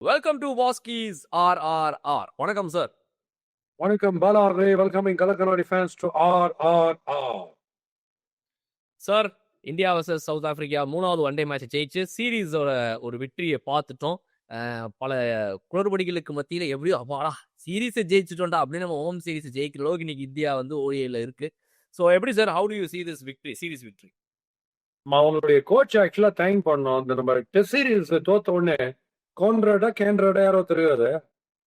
Welcome to வாஸ்கீஸ் RRR. வணக்கம் sir. வணக்கம் பாலா ரே. வெல்கமிங் கலக்கனோடி fans to RRR. Sir, India versus South Africa 3வது ஒன் டே மேட்ச் ஜெயிச்சு சீரீஸோட ஒரு வெற்றியை பார்த்துட்டோம். பல குளறுபடிகளுக்கு மத்தியில் எப்படியோ அப்பாடா சீரீஸை ஜெயிச்சுட்டோம்டா அப்படின்னு நம்ம ஹோம் சீரீஸ் ஜெயிக்கிற அளவுக்கு இன்னைக்கு இந்தியா வந்து ஓடிஐல இருக்கு. ஸோ எப்படி sir, how do you see this victory, series victory? அவங்களுடைய கோச் ஆக்சுவலா தேங்க் பண்ணோம். அந்த நம்ம டெஸ்ட் சீரீஸ் தோத்த உடனே கேண்ட்ரடா யாரோ தெரியாது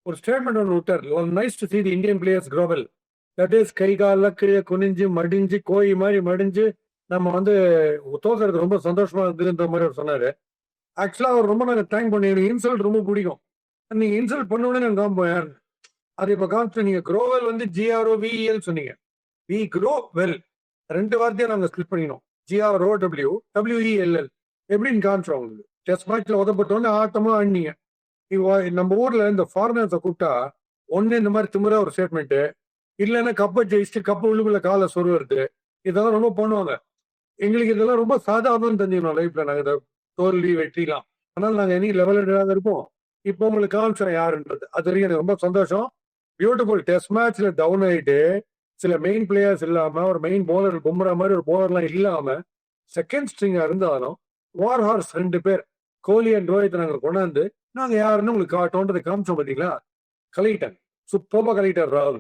ஒரு ஸ்டேட்மெண்ட் ஒன்று விட்டார். Nice to see the Indian players global. That is கை கால கீழே குனிஞ்சு மடிஞ்சு கோழி மாதிரி மடிஞ்சு நம்ம வந்து தோக்கிறது ரொம்ப சந்தோஷமா இருக்குன்ற மாதிரி அவர் சொன்னாரு. ஆக்சுவலா அவர் ரொம்ப நாங்கள் தேங்க் பண்ணி எனக்கு இன்சல்ட் ரொம்ப பிடிக்கும். நீங்க இன்சல்ட் பண்ண உடனே நான் காம்போ யார் அது இப்ப காமிச்சு நீங்க குரோவல் வந்து GROVEL சொன்னீங்க. வி க்ரோ வெல் ரெண்டு வார்த்தையை நாங்க ஸ்பிளிட் பண்ணினோம். GROWWELL எப்படின்னு காமிச்சோம் உங்களுக்கு. டெஸ்ட் மேட்ச்ல உதப்பட்டோன்னு ஆட்டமா ஆடினீங்க. நம்ம ஊர்ல இந்த ஃபாரினர்ஸை கூப்பிட்டா ஒன்னு இந்த மாதிரி திமுற ஒரு ஸ்டேட்மெண்ட், இல்லைன்னா கப்பை ஜெயிச்சுட்டு கப்பு உள்ளுக்குள்ள காலை சொருவது, இதெல்லாம் ரொம்ப பண்ணுவாங்க. எங்களுக்கு இதெல்லாம் ரொம்ப சாதாரணம் தெரிஞ்சுக்கணும் லைஃப்ல. நாங்க இதை தோல்வி வெற்றிலாம் ஆனால் நாங்க இனி லெவல் இருப்போம். இப்போ உங்களுக்கு காமிச்சோம் யாருன்றது. அது வரைக்கும் எனக்கு ரொம்ப சந்தோஷம். பியூட்டிஃபுல். டெஸ்ட் மேட்ச்ல டவுன் ஆயிட்டு சில மெயின் பிளேயர்ஸ் இல்லாம ஒரு மெயின் போலர் கும்புற மாதிரி ஒரு போலர்லாம் இல்லாம செகண்ட் ஸ்ட்ரிங்கா இருந்தாலும் வார் ஹார்ஸ் 2 பேர் கோலி அண்ட் ரோஹித் நாங்க கொண்டாந்து நாங்க யாருன்னு உங்களுக்கு காட்டோன்றதை காமிச்சோம். பார்த்தீங்களா? கலெக்டர் சூப்பர்பா கலெக்டர் ராகுல்.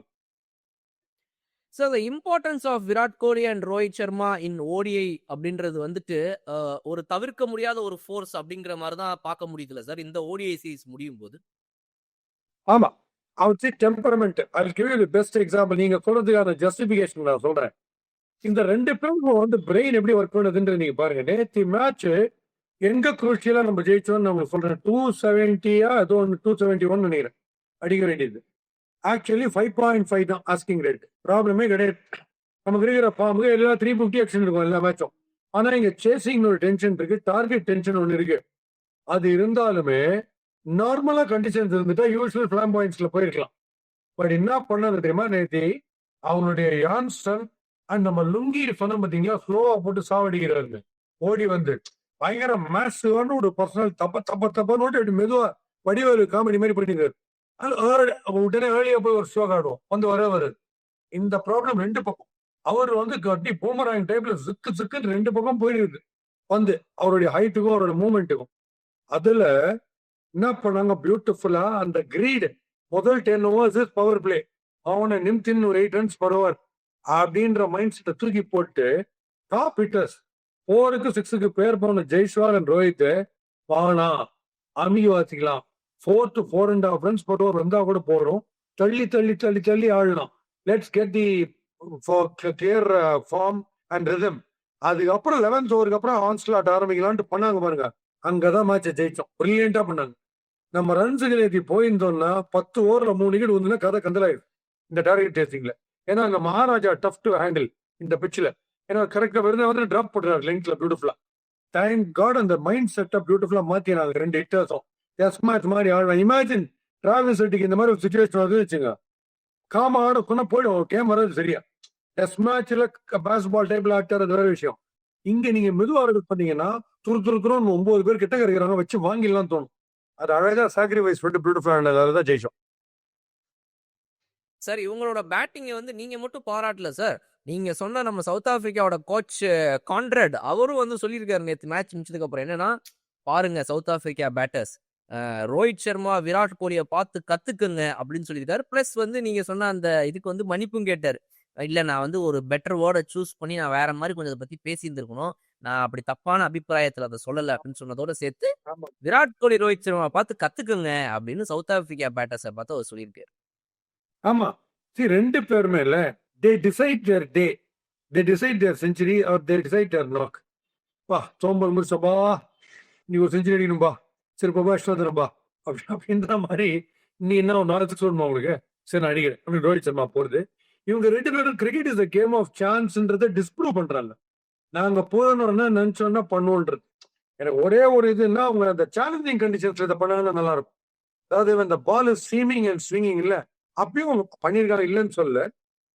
So the importance of Virat Kohli and Rohit Sharma in ODI அப்படின்றது வந்துட்டு ஒரு தவிர்க்க முடியாத ஒரு ஃபோர்ஸ் அப்படிங்கிற மாதிரி தான் பார்க்க முடியுதுல்ல சார் இந்த ஓடிஐ சீரிஸ் முடியும் போது? ஆமா, அவச்சு temperament. I will give you the best example. நீங்க சொல்றதுக்கான ஜஸ்டிபிகேஷன் நான் சொல்றேன். இந்த 2 பேரும் வந்து பிரெயின் எப்படி ஒர்க் பண்ணுதுன்ற நீங்க பாருங்க. நேற்று மேட்ச் எங்க குரூஷியலா நம்ம ஜெயிச்சோம்னு நம்ம சொல்றேன். 270 ஏதோ 271 நினைக்கிறேன் அடிக்க வேண்டியது. ஆக்சுவலி 5.5 தான் ஆஸ்கிங் ரேட். ப்ராப்ளமே கிடையாது. நமக்கு இருக்கிற பாம்பு எல்லாம் 350 ஆக்ஷன் இருக்கும் எல்லா மேட்சும். ஆனா இங்க சேசிங் ஒரு டென்ஷன் இருக்கு, டார்கெட் டென்ஷன் ஒன்று இருக்கு. அது இருந்தாலுமே நார்மலா கண்டிஷன்ஸ் இருந்துட்டா யூஸ்வல் பிளான் பாயிண்ட்ஸ்ல போயிருக்கலாம். பட் என்ன பண்ணது தெரியுமா? நேற்று அவனுடைய யான்ஸ்டன் அண்ட் நம்ம லுங்கி சொன்னோம் பார்த்தீங்களா, ஸ்லோவா போட்டு சாவடிக்கிறாரு. ஓடி வந்து பயங்கர மேசிவான ஒரு பர்சனல் தப்பன்னு அப்படி மெதுவா வடிவேலு காமெடி மாதிரி பண்ணிருக்காரு. உடனே ஏர்லியா போய் ஒரு ஷோ ஆடுவோம் வந்து வருது. இந்த ப்ராப்ளம் 2 பக்கம். அவர் வந்து கட்டி பூமராங் டைப்ல சிக்குன்னு 2 பக்கம் போயிருக்கு. வந்து அவருடைய ஹைட்டுக்கும் அவரோட மூவ்மெண்ட்டுக்கும். அதுல என்ன பண்ணாங்க பியூட்டிஃபுல்லா அந்த கிரீடு முதல் 10 overs பவர் பிளே அவனை நிமித்தின் ஒரு 8 runs per over அப்படின்ற மைண்ட் செட்டை தூக்கி போட்டு டாப் ஹிட்டர்ஸ் 4க்கு 6க்கு பேர் போன ஜெய்ஸ்வால் அண்ட் ரோஹித் வானா அமுகி வாசிக்கலாம். 4 to 4.5 runs per over வந்தா கூட போறோம். தள்ளி ஆடலாம். Let's get the clear form and rhythm. அதுக்கப்புறம் 11th ஓவருக்கு அப்புறம் ஆன்ஸ்லாட் ஆரம்பிக்கலான்ட்டு பண்ணாங்க பாருங்க. அங்கதான் மேட்சை ஜெயிச்சோம். பிரில்லியண்டா பண்ணாங்க. நம்ம ரன்ஸுக்கு ஏற்றி போயிருந்தோம்னா 10 ஓவர்ல 3 விக்கெட் வந்து கதை கந்தலாயிடும் இந்த டார்கெட் டேசிங்ல. ஏன்னா அந்த மகாராஜா டஃப் டு ஹேண்டில் இந்த பிச்சில். ஏன்னா கரெக்டா வந்து டிராப் போட்டுறாரு லெங்க்ல பியூட்டிஃபுல்லா. தேங்க் காட் அந்த மைண்ட் செட்டை பியூட்டிஃபுல்லா மாத்தினாங்க 2 ஹிட்டர்ஸும். டெஸ்ட் மேட்ச் மாதிரி ஆடுவேன். இமேஜின் டிராவிஸ் ஹெட்டுக்கு இந்த மாதிரி ஒரு சுச்சுவேஷன் வந்து வச்சுங்க, காம ஆடக்குன்னா போயிடும் கேம் வர்றது சரியா. டெஸ்ட் மேட்ச்ல பேஸ்பால் டைப்ல ஆட்டார், அது வேற விஷயம். இங்க நீங்க மெதுவா பண்ணீங்கன்னா துருன்னு 9 பேர் கிட்ட இருக்கிறாங்க வச்சு வாங்கிடலாம் தோணும். அது அழகா சாக்ரிஃபைஸ் பண்ணிட்டு பியூட்டிஃபுல்லா தான் ஜெயிச்சோம். சார், இவங்களோட பேட்டிங்கை வந்து நீங்க மட்டும் பாராட்டல சார். நீங்க சொன்ன நம்ம சவுத் ஆப்பிரிக்காவோட கோச் கான்ட்ரட் அவரும் வந்து சொல்லியிருக்காரு நேற்று மேட்ச் முடிச்சதுக்கு அப்புறம். என்னன்னா, பாருங்க South Africa batters Rohit Sharma Virat கோலியை பார்த்து கத்துக்குங்க அப்படின்னு சொல்லியிருக்காரு. பிளஸ் வந்து நீங்க சொன்ன அந்த இதுக்கு வந்து மன்னிப்பும் கேட்டார். இல்ல, நான் வந்து ஒரு பெட்டர் வேர்டை சூஸ் பண்ணி நான் வேற மாதிரி கொஞ்சம் அதை பத்தி பேசியிருந்திருக்கணும், நான் அப்படி தப்பான அபிப்பிராயத்துல அதை சொல்லலை அப்படின்னு சொன்னதோட சேர்த்து விராட் கோலி ரோஹித் சர்மா பார்த்து கத்துக்குங்க அப்படின்னு சவுத் ஆப்பிரிக்கா பேட்டர்ஸை பார்த்து அவர் சொல்லியிருக்காரு. ஆமா, see 2 பேருமே இல்ல, they decide their day, they decide their century or they decide their knock. பா சோம்பல் முடிச்சப்பா நீ ஒரு செஞ்சுரி அடிக்கணும்பா, சரி பாபா இஷ்டப்பா அப்படின்ற மாதிரி. நீ என்ன ஒரு 4 6 வருமா உங்களுக்கு, சரி நான் அடிக்கிறேன் அப்படின்னு ரோஹித் சர்மா போறது. இவங்க 2 பேரும் cricket is a game of சான்ஸ்ன்றதை டிஸ்ப்ரூவ் பண்றாங்க. நாங்க போனோம்னா நினைச்சோம்னா பண்ணுவோன்றது. எனக்கு ஒரே ஒரு இதுன்னா அவங்க அந்த சேலஞ்சிங் கண்டிஷன்ஸ்ல இதை பண்ணாங்கன்னா நல்லா இருக்கும். அதாவது இந்த ball is seaming and swinging இல்ல, அப்பயும் அவங்க பண்ணியிருக்காங்க இல்லைன்னு சொல்ல.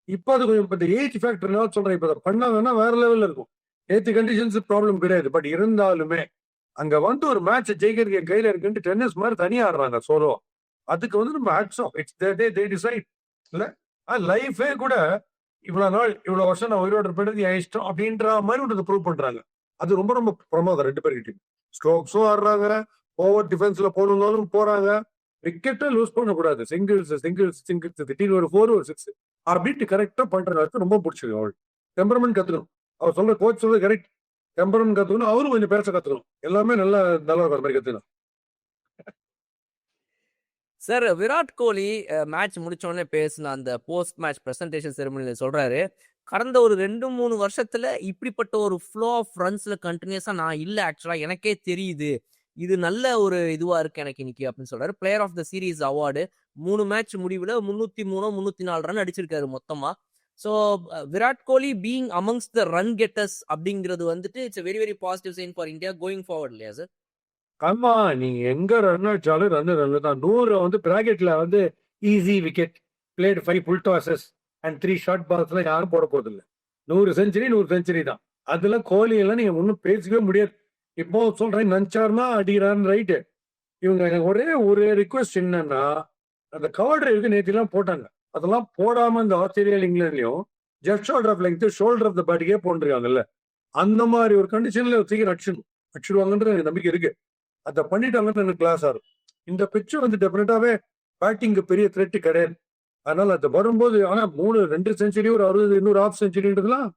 இப்போ அது கொஞ்சம் இப்போ ஏஜ் ஃபேக்டர்னால சொல்றேன். இப்போ பண்ணாங்கன்னா வேற லெவல்ல இருக்கும். ஏத்து கண்டிஷன்ஸ் ப்ராப்ளம் கிடையாது. பட் இருந்தாலுமே அங்க வந்து ஒரு மேட்ச் ஜெயிக்கிறதுக்கு என் கையில இருக்குன்ட்டு டென்னிஸ் மாதிரி தனியா ஆடுறாங்க சோலோ. அதுக்கு வந்து நம்ம hats off. It's their day they decide. இல்ல லைஃபே கூட இவ்வளவு நாள் இவ்வளவு வருஷம் நான் உயிரோட இருப்பது என் இஷ்டம் அப்படின்ற மாதிரி ஒன்று ப்ரூவ் பண்றாங்க. அது ரொம்ப ரொம்ப பிரமாதம் ரெண்டு பேர்கிட்டையும். ஸ்ட்ரோக்ஸும் ஆடுறாங்க, ஓவர் டிஃபென்ஸ்ல போகணும்னாலும் போறாங்க. விக்கெட்டை லூஸ் பண்ணக்கூடாது. சிங்கிள்ஸ் சிங்கிள்ஸ் சிங்கிள்ஸ் திடீர்னு ஒரு 4 ஒரு 6 அப்படின்ட்டு கரெக்டா பண்றது ரொம்ப பிடிச்சிருக்கு. அவள் டெம்பரமெண்ட் கத்துக்கணும். அவர் சொல்ற கோச் சொல்றது கரெக்ட். டெம்பரமெண்ட் கத்துக்கணும், அவரும் கொஞ்சம் பேச கத்துக்கணும். எல்லாமே நல்லா நல்லா இருக்கிற மாதிரி கத்துக்கணும். சார் விராட் கோலி மேட்ச் முடிச்ச உடனே பேசின அந்த போஸ்ட் மேட்ச் பிரசன்டேஷன் செரமனியில சொல்றாரு, கடந்த ஒரு 2-3 வருஷத்துல இப்படிப்பட்ட ஒரு ஃப்ளோ ஆஃப் ரன்ஸ்ல கண்டினியூஸா நான் இல்ல, ஆக்சுவலா எனக்கே தெரியுது, இது நல்ல ஒரு இதுவா இருக்கு எனக்கு இன்னைக்கு அப்படின்னு சொல்றாரு. Player of the series award 3 match முடிவுல 303 304 ரன் அடிச்சிருக்காரு மொத்தமா. So Virat Kohli being amongst the run getters அப்படிங்கிறது வந்துட்டு it's very very positive sign for India going forward இல்லையா சார்? ஆமா, நீங்க எங்க ரன் அடிச்சாலும் ரன் தான். 100 வந்து பிராக்கெட்ல வந்து ஈஸி விக்கெட், பிளேட் 5 ஃபுல் டாசஸ் அண்ட் 3 ஷார்ட் பால்ஸ்லாம் யாரும் போட போறது இல்ல. 100 செஞ்சுரி 100 செஞ்சுரி தான். அதுல கோலி எல்லாம் நீங்க ஒன்றும் பேசவே முடியாது. இப்போ சொல்றேன், நஞ்சார்னா அடிக்கிறான்னு ரைட்டு. இவங்க எனக்கு ஒரே ஒரு ரிக்வெஸ்ட் என்னன்னா, அந்த கவர் டிரைவுக்கு நேற்றுலாம் போட்டாங்க. அதெல்லாம் போடாம இந்த ஆஸ்திரேலியா இங்கிலாந்துலயும் just shoulder off length shoulder off the பேட்டுக்கே போட்டுருக்காங்கல்ல. அந்த மாதிரி ஒரு கண்டிஷன்ல சீக்கிரம் அடிச்சிடுவாங்கன்ற எனக்கு நம்பிக்கை இருக்கு. அதை பண்ணிட்டாங்கன்னு எனக்கு கிளாஸ் ஆகும். இந்த பிக்சர் வந்து டெஃபினட்டாவே பேட்டிங்கு பெரிய த்ரெட் கிடையாது. அதனால அது வரும்போது ஆனா 2 செஞ்சுரி ஒரு 60 இன்னொரு ஹாஃப் செஞ்சுரின்றதுலாம்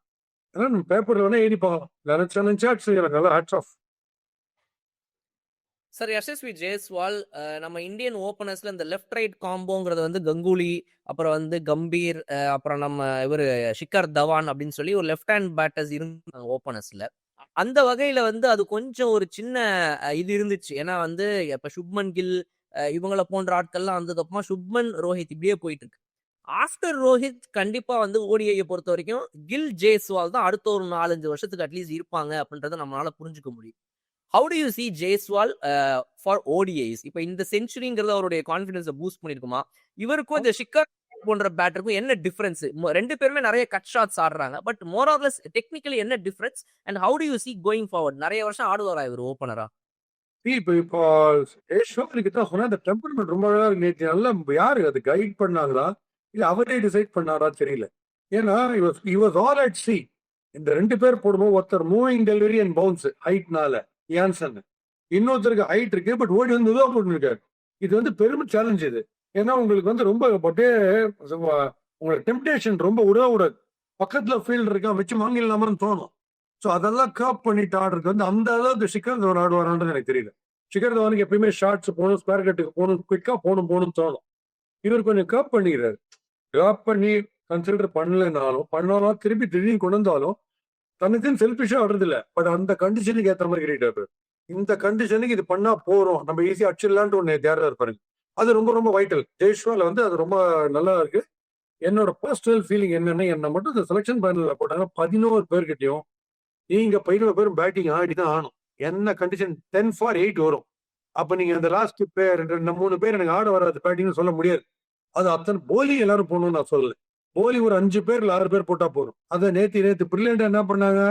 நம்ம பேப்பர்ல வேணா எழுதி பார்க்கலாம். நினைச்சா நல்லா hats off. Sir Yashasvi Jaiswal நம்ம இந்தியன் ஓப்பனர்ஸ்ல இந்த லெஃப்ட் ரைட் காம்போங்கிறது வந்து கங்குலி, அப்புறம் வந்து கம்பீர், அப்புறம் நம்ம இவர் ஷிகர் தவான் அப்படின்னு சொல்லி ஒரு லெஃப்ட் ஹேண்ட் பேட்டர்ஸ் இருந்தாங்க ஓப்பனர்ஸ்ல. அந்த வகையில வந்து அது கொஞ்சம் ஒரு சின்ன இது இருந்துச்சு. ஏன்னா வந்து இப்ப சுப்மன் கில் இவங்கள போன்ற ஆட்கள்லாம் வந்ததுக்கு அப்புறமா சுப்மன் ரோஹித் இப்படியே போயிட்டு இருக்கு. ஆஃப்டர் ரோஹித் கண்டிப்பா வந்து ஓடிஐயை பொறுத்த வரைக்கும் கில் ஜெய்ஸ்வால் தான் அடுத்த ஒரு 4-5 வருஷத்துக்கு அட்லீஸ்ட் இருப்பாங்க அப்படின்றத நம்மளால புரிஞ்சுக்க முடியும். How do you C Jaiswal for ODIs? இப்போ இந்த செஞ்சுரிங்கிறது அவருடைய கான்ஃபிடன்ஸை பூஸ்ட் பண்ணிருக்குமா? இவருக்கும் இந்த ஷிக்கர் போன்ற பேட்டருக்கும் என்ன டிஃபரன்ஸ்? ரெண்டு பேருமே நிறைய கட் ஷாட்ஸ் ஆடுறாங்க, but more or less technically என்ன difference and how do you see going forward? நிறைய வருஷம் ஆடுவாரா இவர் ஓப்பனரா? இப்போ யஷ்வந்த் தான் சொன்னா, அந்த டெம்பர்மெண்ட் ரொம்ப அழகா இருக்கு. நேற்று நல்லா யாரு அது கைட் பண்ணாங்களா இல்ல அவரே டிசைட் பண்ணாரா தெரியல. ஏன்னா இவாஸ் ஆல் அட் சி. இந்த 2 பேர் போடும்போது ஒருத்தர் மூவிங் டெலிவரி அண்ட் பவுன்ஸ் ஹைட்னால யான்சன், இன்னொருத்தருக்கு ஹைட் இருக்கு பட் ஓடி வந்து இதுவா போட்டுருக்காரு. இது வந்து பெரும் சேலஞ்ச் இது. ஏன்னா உங்களுக்கு வந்து ரொம்ப அப்படியே உங்களுக்கு டெம்டேஷன் ரொம்ப விடாது. பக்கத்துல ஃபீல்டு இருக்கா வச்சு வாங்கிடலாமான்னு தோணும். ஸோ அதெல்லாம் கர்ப் பண்ணிட்டு ஆடுறதுக்கு வந்து அந்த அளவுக்கு ஷிகர் தவான் ஆடுவாரான்றது எனக்கு தெரியல. ஷிகர் தவானுக்கு எப்பயுமே ஷார்ட்ஸ் போகணும், ஸ்கொயர் கட்டுக்கு போகணும், குவிக்கா போகணும்னு தோணும். இவர் கொஞ்சம் கர்ப் பண்ணிக்கிறாரு. கர்ப் பண்ணி கன்சிடர் பண்ணாலும் திருப்பி திடீர்னு கொண்டு வந்தாலும் தனக்குன்னு செல்ஃபிஷா ஆடுறது இல்லை. பட் அந்த கண்டிஷனுக்கு ஏற்ற மாதிரி கிரியேட். இந்த கண்டிஷனுக்கு இது பண்ணா போறோம், நம்ம ஈஸியா அடிச்சிடலான்ட்டு ஒண்ணு தேர்தல் இருப்பாரு. அது ரொம்ப ரொம்ப வைட்டல். ஜெய்ஸ்வால் வந்து அது ரொம்ப நல்லா இருக்கு. என்னோட பர்சனல் ஃபீலிங் என்னன்னா, என்ன மட்டும் இந்த செலக்ஷன் பேனல்ல போட்டாங்க 11 பேர்கிட்டையும் நீங்க 11 பேரும் பேட்டிங் ஆடிதான் ஆகணும். என்ன கண்டிஷன் 10 for 8 வரும். அப்ப நீங்க அந்த லாஸ்ட் பேர் 3 பேர் எனக்கு ஆட வராது பேட்டிங்னு சொல்ல முடியாது. அது அத்தனை போலிங் எல்லாரும் போகணும்னு நான் சொல்லல. போலிங் ஒரு 5 பேர் 6 பேர் போட்டா போதும். அதை நேத்து பிரில்லியண்டா என்ன பண்ணாங்க,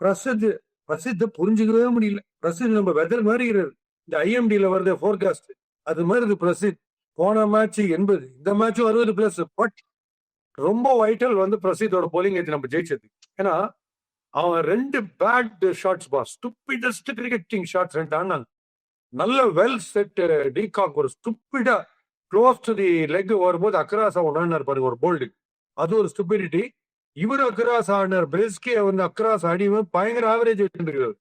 பிரசித்த புரிஞ்சுக்கவே முடியல. பிரசித் நம்ம வெதர் மாதிரி இந்த ஐஎம்டில வருது போர்காஸ்ட், அது மாதிரி இது பிரசித். போன மேட்ச் 80, இந்த மேட்சும் 60+. பட் ரொம்ப வைட்டல் வந்து பிரசித்தோட போலிங் ஏற்றி நம்ம ஜெயிச்சது. ஏன்னா அவன் 2 bad shots stupidest cricketing shots 2 ஆனாங்க. நல்ல வெல் செட் டீகாக் ஒரு ஸ்டூபிடா க்ளோஸ் டு தி லெக் வரும்போது அக்ராஸ் ஒன்னார் பாருங்க ஒரு போல்டு. அது ஒரு ஸ்டூபிடிட்டி. இவரு அக்ராஸ் ஆடினார், பிரெஸ்கே வந்து அக்ராஸ் அடிவன் பயங்கர ஆவரேஜ் வச்சுருக்காரு.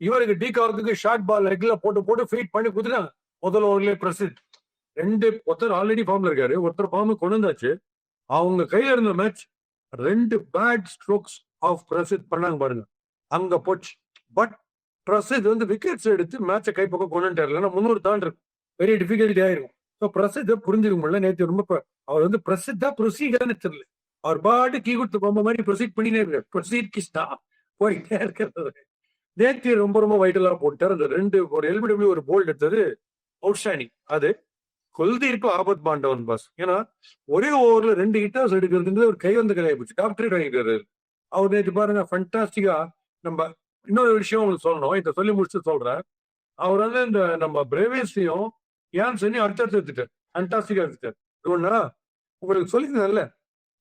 இவருக்கு டீகாக்கு ஷார்ட் பால் லெக்ல போட்டு ஃபீட் பண்ணி குடுத்துட்டாங்க முதல் ஓவர்லயே பிரசித். 2 ஒருத்தர் ஆல்ரெடி ஃபார்ம்ல இருக்காரு, ஒருத்தர் ஃபார்ம் கொண்டு வந்தாச்சு. அவங்க கையில இருந்த match 2 bad strokes off Prasidh பண்ணாங்க பாருங்க, அங்க போச்சு. பட் பிரசித் வந்து விக்கெட்ஸ் எடுத்து மேட்சை கைப்பக்கம் கொண்டு வந்துட்டாரு. 300 தான் இருக்கு, பெரிய டிஃபிகல்ட்டி ஆயிருக்கும். ஸோ பிரசித்தை புரிஞ்சுக்க முடியல. நேற்று ரொம்ப அவர் வந்து பிரசித்தா ப்ரொசீஜர்னு தெரியல. அவர் பாட்டு கீ கொடுத்து பொம்மை மாதிரி ப்ரொசீட் பண்ணினே இருக்காரு. ப்ரொசீட் கிஸ்டா போயிட்டே இருக்கிறது. நேற்று ரொம்ப ரொம்ப வைட்டலா போட்டார். அந்த 2 ஒரு எல்பிடபிள்யூ ஒரு போல்ட் எடுத்தது அவுட்ஸ்டாண்டிங். அது குல்தீப் ஆபத் பாண்டவன் பாஸ். ஏன்னா ஒரே ஓவர்ல 2 ஹிட்டர்ஸ் எடுக்கிறதுன்றது ஒரு கை வந்து கிடையாது போச்சு. டாக்டரேட் வாங்கிக்கிறாரு அவர். நேற்று பாருங்க ஃபண்டாஸ்டிக்கா நம்ம இன்னொரு விஷயம் உங்களுக்கு சொல்லணும். இத சொல்லி முடிச்சுட்டு சொல்றேன். அவர் வந்து இந்த நம்ம பிரேவிஸையும், யான்சனையும் அடுத்தடுத்து எடுத்துட்டார். ஃபேண்டாஸ்டிக்கா எடுத்துட்டார். ஒண்ணா உங்களுக்கு சொல்லியிருந்தேன்ல.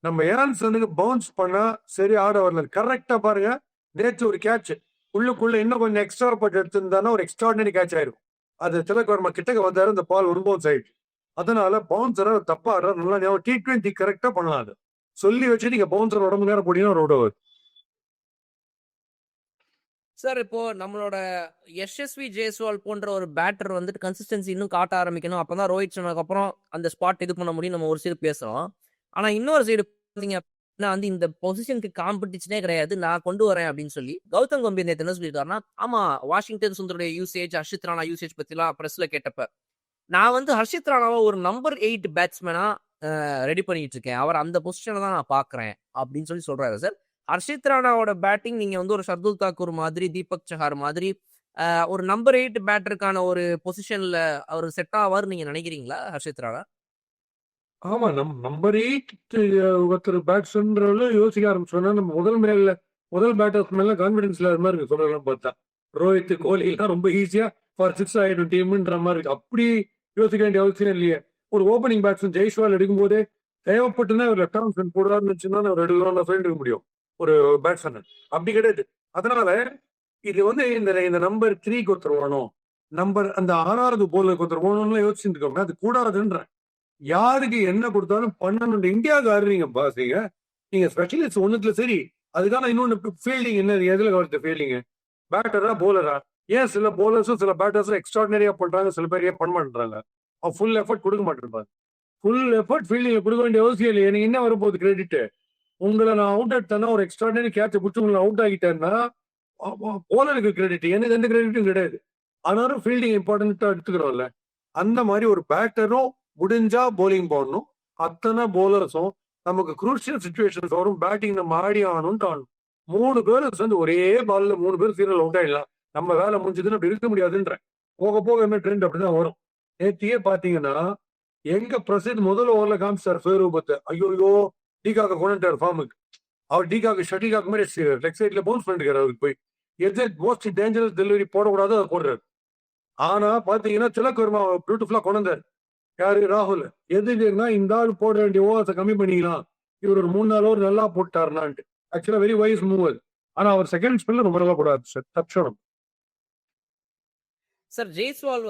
நம்ம யான்சனுக்கு பவுன்ஸ் பண்ணா சரி ஆட வரல. கரெக்ட்டா பாருங்க. நேத்து ஒரு கேட்ச். உள்ளுக்குள்ள இன்னும் கொஞ்சம் எக்ஸ்ட்ரா பட் எடுத்திருந்தானா ஒரு எக்ஸ்ட்ரார்டினரி கேட்ச் ஆயிருக்கும். அது திலக் வர்மா கிட்டக்க வந்தாரு. அந்த பால் ஒரு பவுன்ஸ் ஆயிடுச்சு. அதனால பவுன்சரை தப்பா ஆடுறாரு. நல்லா ஞாபகம் T20 கரெக்ட்டா பண்ணலாம் அது. சொல்லி வச்சு நீங்க பவுன்சர் உடம்பு நேரம் போட்டீங்கன்னா ஒரு அவுட் ஆவாது. சார் இப்போ நம்மளோட யஷஸ்வி ஜெய்ஸ்வால் போன்ற ஒரு பேட்டர் வந்துட்டு கன்சிஸ்டன்சி இன்னும் காட்ட ஆரம்பிக்கணும். அப்பதான் ரோஹித் சர்மாக்கு அப்புறம் அந்த ஸ்பாட் இது பண்ண முடியும் நம்ம ஒரு சைடு பேசுறோம். ஆனா இன்னொரு சைடு பாத்தீங்க அப்படின்னா வந்து இந்த பொசிஷனுக்கு காம்படிஷனே கிடையாது. நான் கொண்டு வரேன் அப்படின்னு சொல்லி கௌதம் கம்பீர் நேத்து என்ன சொல்லியிருக்காருன்னா, ஆமா வாஷிங்டன் சுந்தருடைய யூசேஜ், ஹர்ஷித் ராணா யூசேஜ் பத்திலாம் பிரஸ்ல கேட்டப்ப நான் வந்து ஹர்ஷித் ராணாவை ஒரு நம்பர் 8 பேட்ஸ்மேனா ரெடி பண்ணிட்டு இருக்கேன். அவர் அந்த பொசிஷனை தான் நான் பாக்குறேன் அப்படின்னு சொல்லி சொல்றாரு சார். ஹர்ஷித் ராணாவோட பேட்டிங் நீங்க வந்து ஒரு ஷர்துல் தாக்கூர் மாதிரி, தீபக் சஹார் மாதிரி ஒரு நம்பர் 8 பேட்டருக்கான ஒரு பொசிஷன்ல அவர் செட் ஆவார் நீங்க நினைக்கிறீங்களா ஹர்ஷித் ராணா? ஆமா. நம்பர் 8 ஒருத்தர் பேட்ஸ்மேன்றவரு யோசிக்க ஆரம்பிச்சோம்னா, நம்ம முதல் பேட்டர்ஸ் மேல கான்ஃபிடன்ஸ் இல்லாத மாதிரி இருக்கு சொல்லலாம் பார்த்தா. ரோஹித், கோலி எல்லாம் ரொம்ப ஈஸியா ஃபார் 6 ஆயிடும் டீம்ன்ற மாதிரி இருக்கு. அப்படி யோசிக்க வேண்டிய அவசியம் இல்லையே. ஒரு ஓப்பனிங் பேட்ஸ்மேன் ஜெய்ஸ்வால் எடுக்கும்போதே தேவைப்பட்டுனா ஒரு லெஃப்ட் ஆர்ம் ஸ்பின் போடுறாருன்னு வச்சுன்னா அவர் எடுக்கணும்னு சொல்லிட்டு இருக்க முடியும். ஒரு பேட்ஸ்மேன் அப்படி கிடையாது. அதனால இது வந்து இந்த நம்பர் 3க்கு ஒருத்தர் வேணும். அந்த 6வது போலருக்கு ஒருத்தர் வேணும்னு யோசிச்சுட்டு இருக்கோம். அது கூடாதுன்றேன். யாருக்கு என்ன கொடுத்தாலும் பண்ணணும். இந்தியாவுக்கு ஆடுறீங்க பாசீங்க. நீங்க ஸ்பெஷலிஸ்ட் ஒண்ணுத்துல சரி. அதுக்கான இன்னொன்னு ஃபீல்டிங் என்ன எதுல வருது ஃபீல்டிங்? பேட்டரா போலரா? ஏன் சில போலர்ஸும் சில பேட்டர்ஸும் எக்ஸ்ட்ராடினரியா பண்றாங்க, சில பேர் ஏன் பண்ண மாட்டேன்றாங்க. ஃபுல் எஃபர்ட் கொடுக்க மாட்டேன்பாங்க. ஃபுல் எஃபர்ட் ஃபீல்டிங்ல கொடுக்க வேண்டிய அவசியம் இல்லை. எனக்கு என்ன வரப்போகுது கிரெடிட்? உங்களை நான் அவுட் எடுத்தேன்னா ஒரு எக்ஸ்ட்ராடினரி கேட்ச பிடிச்சி உங்களை அவுட் ஆகிட்டேன்னா போலருக்கு கிரெடிட். எனக்கு எந்த கிரெடிட்டும் கிடையாது. ஆனாலும் ஃபீல்டிங் இம்பார்ட்டன்ட்டா எடுத்துக்கிறோம்ல. அந்த மாதிரி ஒரு பேட்டரும் முடிஞ்சா போலிங் போடணும். அத்தனை போலர்ஸும் நமக்கு குரூஷியல் சுச்சுவேஷன்ஸ் வரும். பேட்டிங் நம்ம ஆடி ஆகணும்னு ஆடணும். 3 பேரும் சேர்ந்து ஒரே பால்ல 3 பேர் சீரியல் அவுட் ஆயிடலாம். நம்ம வேலை முடிஞ்சதுன்னு அப்படி இருக்க முடியாதுன்ற. போக போக என்ன ட்ரெண்ட் அப்படிதான் வரும். நேத்தியே பாத்தீங்கன்னா எங்க பிரசித் முதல் ஓவர்ல காமிச்சார் ஃபேரூபத்தை. ஐயோ டிகாக்க கொண்டுட்டார் ஃபார்முக்கு. அவர் டிகாக்கு ஷட்டிகாக்கு மாதிரி லெக் சைட்ல பவுன்ஸ் பண்ணிருக்காரு. அவருக்கு போய் எது மோஸ்ட் டேஞ்சரஸ் டெலிவரி போடக்கூடாது அதை போடுறாரு. ஆனா பாத்தீங்கன்னா திலக் வர்மா பியூட்டிஃபுல்லா கொண்டு வந்தார். யாரு? ராகுல். எதுக்குன்னா இந்த ஆள் போட வேண்டிய ஓவர்ஸை கம்மி பண்ணிக்கலாம். இவர் ஒரு 3-4 ஓவர் நல்லா போட்டாருனான்ட்டு. ஆக்சுவலா வெரி வைஸ் மூவ் அது. ஆனா அவர் செகண்ட் ஸ்பெல்ல ரொம்ப நல்லா போடாது சார். தப்ஷனம். சார் ஜெய்ஸ்வால்